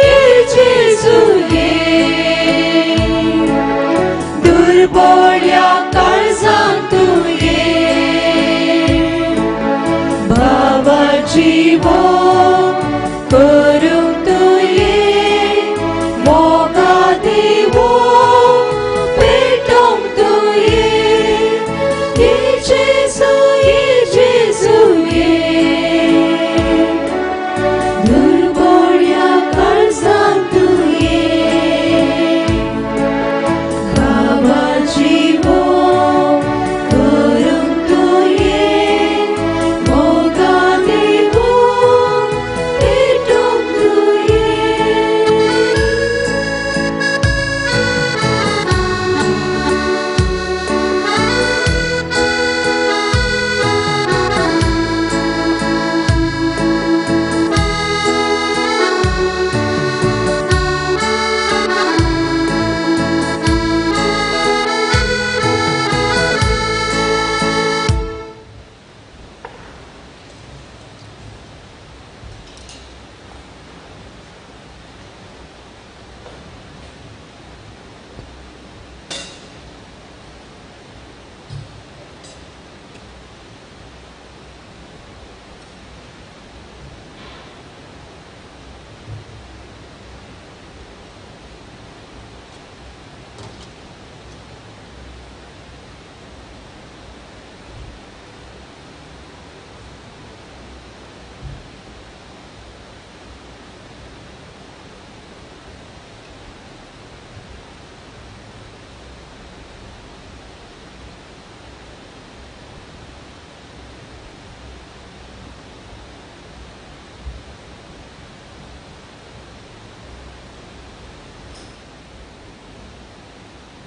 ये जेजू ये दुर्बोळ्या काळजांत तूं ये. भावाची भाव करूंक तूं ये. मोगा दिवो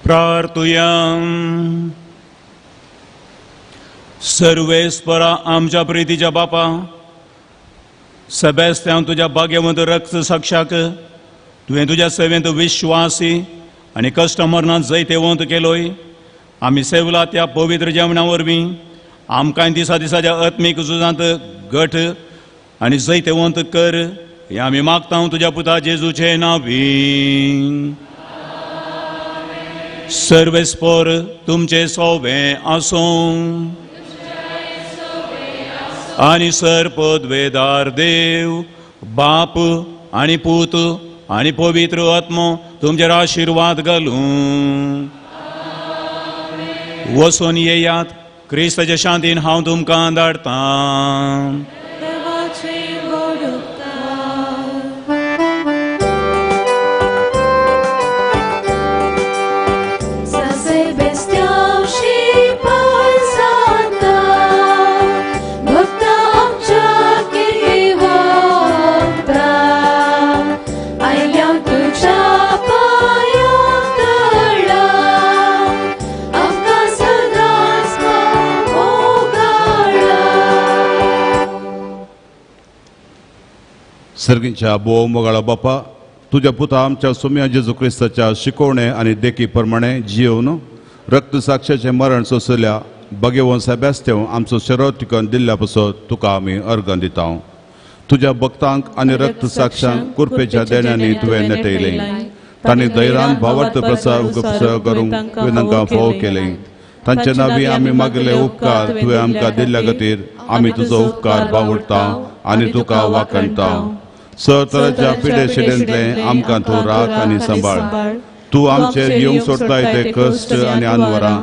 प्रार्थुया. सर्वेस्परा आमच्या प्रितीच्या बापा, सेबेस्त्यान तुझ्या भाग्यवंत रक्त साक्षाक तुवें तुझ्या सेवेंत विश्वासी आनी कश्ट मरणांत जैतेवंत केलोय. आमी सेवला त्या पवित्र जेवणा वरवीं आमकां दिसा दिसाच्या आत्मीक झुजांत घट आनी जैतेवंत कर. हे आमी मागता तुझ्या पुता जेजूचे नांवी. सर्वेस्पर तुमचे सोवे आसूं आनी सर्पद्वेदार देव बाप आनी पूत आनी पवित्र आत्मो तुमचेर आशीर्वाद घालूं. वचून येयात. क्रिस्ताच्या शांतीन हांव तुमकां धाडटा. सर्गींच्या बोव मोगाळा बापा, तुझ्या पुता आमच्या सोम्या जेजू क्रिस्ताच्या शिकवणे आनी देखी प्रमाणे जियोवन रक्त साक्षाचे मरण सोंसल्या भगवंत सेबेस्त्यांव आमचो शरीर टिकून दिल्ल्या पासत तुका आमी अर्घ दिता. तुझ्या भक्तांक आनी रक्त साक्षांक कुरपेच्या देण्यांनी तुवें नेटयलें. तांणी धैर्यान भावार्थ प्रसार करूंक तुवें तांकां फोव केलें. तांचे नांवी आमी मागिल्ले उपकार तुवें आमकां दिल्ल्या खातीर आमी तुजो उपकार बावडटा आनी तुका वाखणटा. तरांच्या पिडे शिडेंतले आमकां तूं राख आनी सांबाळ. तूं आमचेर येवंक सोडताय ते कश्ट आनी आनवरां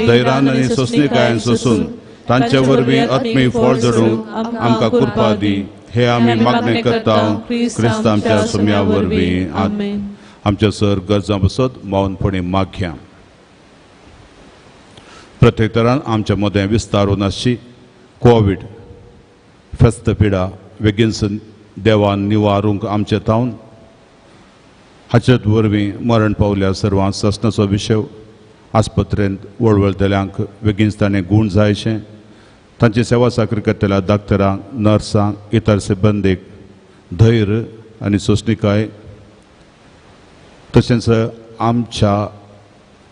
धैर्यान आनी सोंसणीकायेन सोंसून तांचे वरवीं आत्मीक फळ जोडूंक आमकां कृपा दी. हे आमी मागणें करता क्रिस्त आमच्या सोम्या वरवीं. आमच्या सर गरजां बसत मौनपणी मागया. प्रत्येक तरान आमच्या मदें विस्तारून आसची. कोवीड फेस्त पिडा बेगीनच देवान निवारूंक आमचे तावन हाचे वरवीं मरण पावल्या सर्वांक ससनाचो विशय. आस्पत्रेंत वळवळटल्यांक बेगीनच ताणें गूण जायचें. तांची सेवा साकर करतल्या डाक्टरांक, नर्सांक, इतर सिब्बंदीक धैर्य आनी सोंसणीकाय. तशेंच आमच्या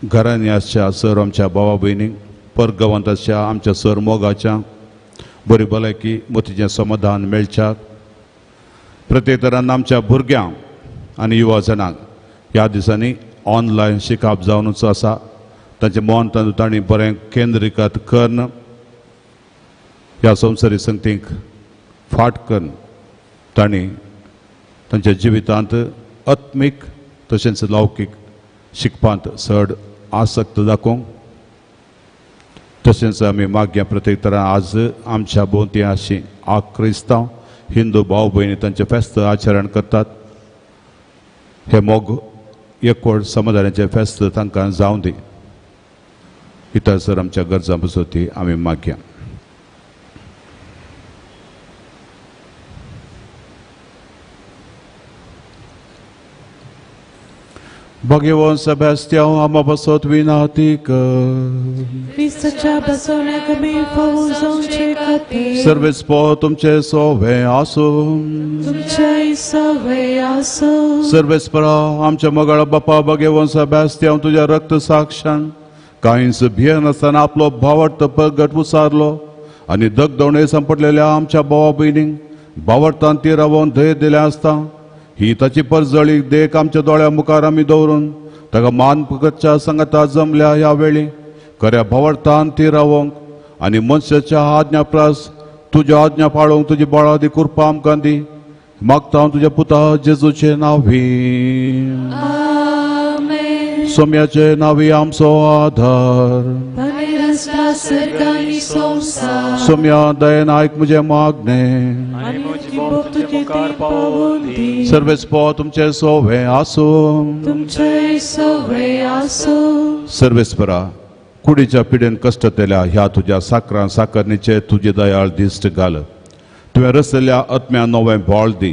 घरांनी आसच्या सर आमच्या भावा भयणींक, परगांवांत आसच्या आमच्या सर मोगाच्या बरी भलायकी मतीचें समाधान मेळच्याक. प्रत्येक तरान आमच्या भुरग्यांक आनी युवा जनांक ह्या दिसांनी ऑनलायन शिकप जावनूच आसा. तांचे मन तांणी बरें केंद्रीकृत करून ह्या संवसारी संगतीक फाट करून तांणी तांच्या जिवितांत आत्मीक तशेंच लौकीक शिकपांत चड आसक्त दाखोवंक. तशेंच आमी मागया प्रत्येक तरान आज आमच्या भोंवती आशी क्रिस्तांव हिंदू भाव भयणी तांचे फेस्त आचरण करतात. हे मोग एकवट समाधानाचे फेस्त तांकां जावं दी. इतर सर आमच्या गरजां बसोती आमी मागया. भगवंत सेबेस्त्यांव आमा बसत विनंती कर. क्रिस्ताच्या बसवण्याक आमी फावो जावचे खातीर सर्वेस्पो तुमचे सोवे आसूं. तुमचे सवय आसूं. सर्वेस्परा आमच्या मोगाळा बापा भगवंत सेबेस्त्यांव तुझ्या रक्त साक्षान कांयच भिये नासतना आपलो भावार्थ प्रगट उसारलो आनी दगदवणे सांपडलेल्या आमच्या भावा भयणींक भावार्थान ती रावोन धैर्य दिलें आसता. ही ताची परजळी देख आमच्या दोळ्या मुखार आमी दवरून ताका मानपच्या संगता जमल्या ह्या वेळी खऱ्या भावार्थान ती रावोंक आनी मनशाच्या आज्ञाप्रास तुज्या आज्ञा पाळोवंक तुजी बळादी कृपा आमकां दी. मागता हांव तुज्या पुता जेजूचे नांवी. सोम्याचे नांवी आमचो आधार. सोम्या दयेन आयक म्हजें मागणें. सर्वेस्पो तुमचे सोवे आसूं. सर्वेस्परा कुडीच्या पिडेन कश्टतेल्या ह्या तुज्या साकरां साकरणीचे तुजे दयाळ दिश्ट घाल. तुवें रचलेल्या आत्म्या नवें बोळ दी.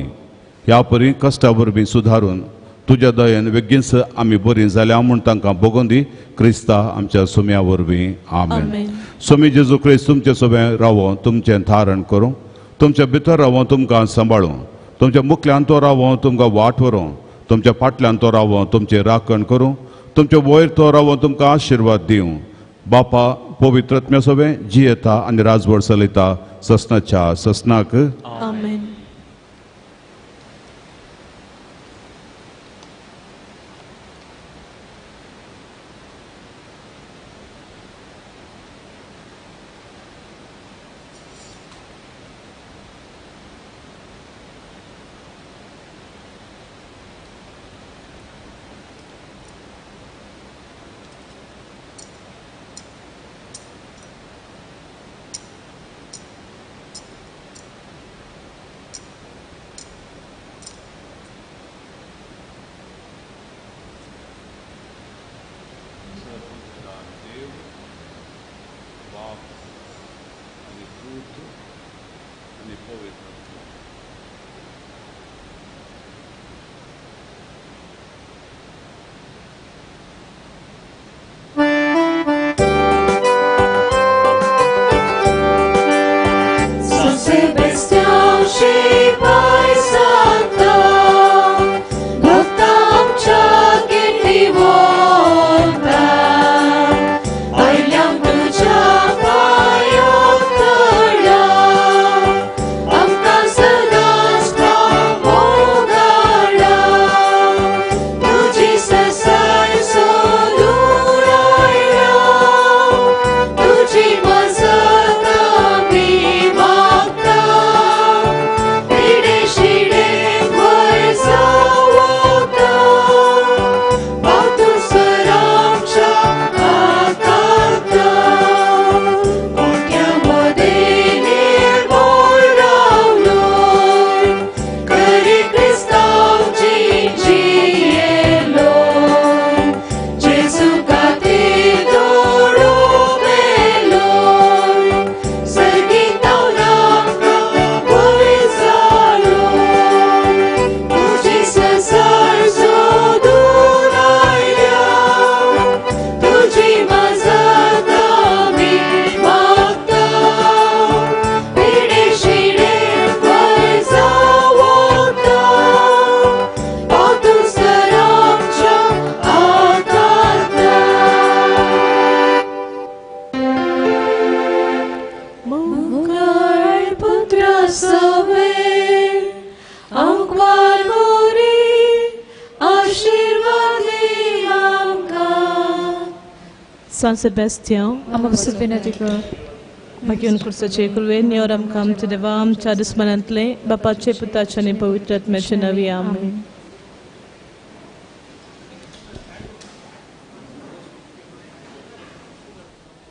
ह्या परी कश्टा वरवीं सुदारून तुज्या दयेन बेगीनच आमी बरीं जाल्या म्हूण तांकां बगोवन दी क्रिस्ता आमच्या सुम्या वरवीं आमेन. आमेन. स्वामी जेजू क्रिस्त तुमचे सोबे रावो तुमचें थारण करूं, तुमच्या भितर रावो तुमकां सांबाळूं, तुमच्या मुखल्यान तो रावो तुमकां वाट व्हरूं, तुमच्या फाटल्यान तो रावो तुमचें राखण करूं, तुमच्या वयर तो रावो तुमकां आशिर्वाद दिवं. बापा पवित्रत्म्या सोबे जियेता आनी राजवट चलयता ससनाच्या ससनाक. आमेन. San Sebastian, Amamos benedică. Magion cursace curveni, oram cam te devam, ceadus manantle, bapace putace ne păutrat mece naviam.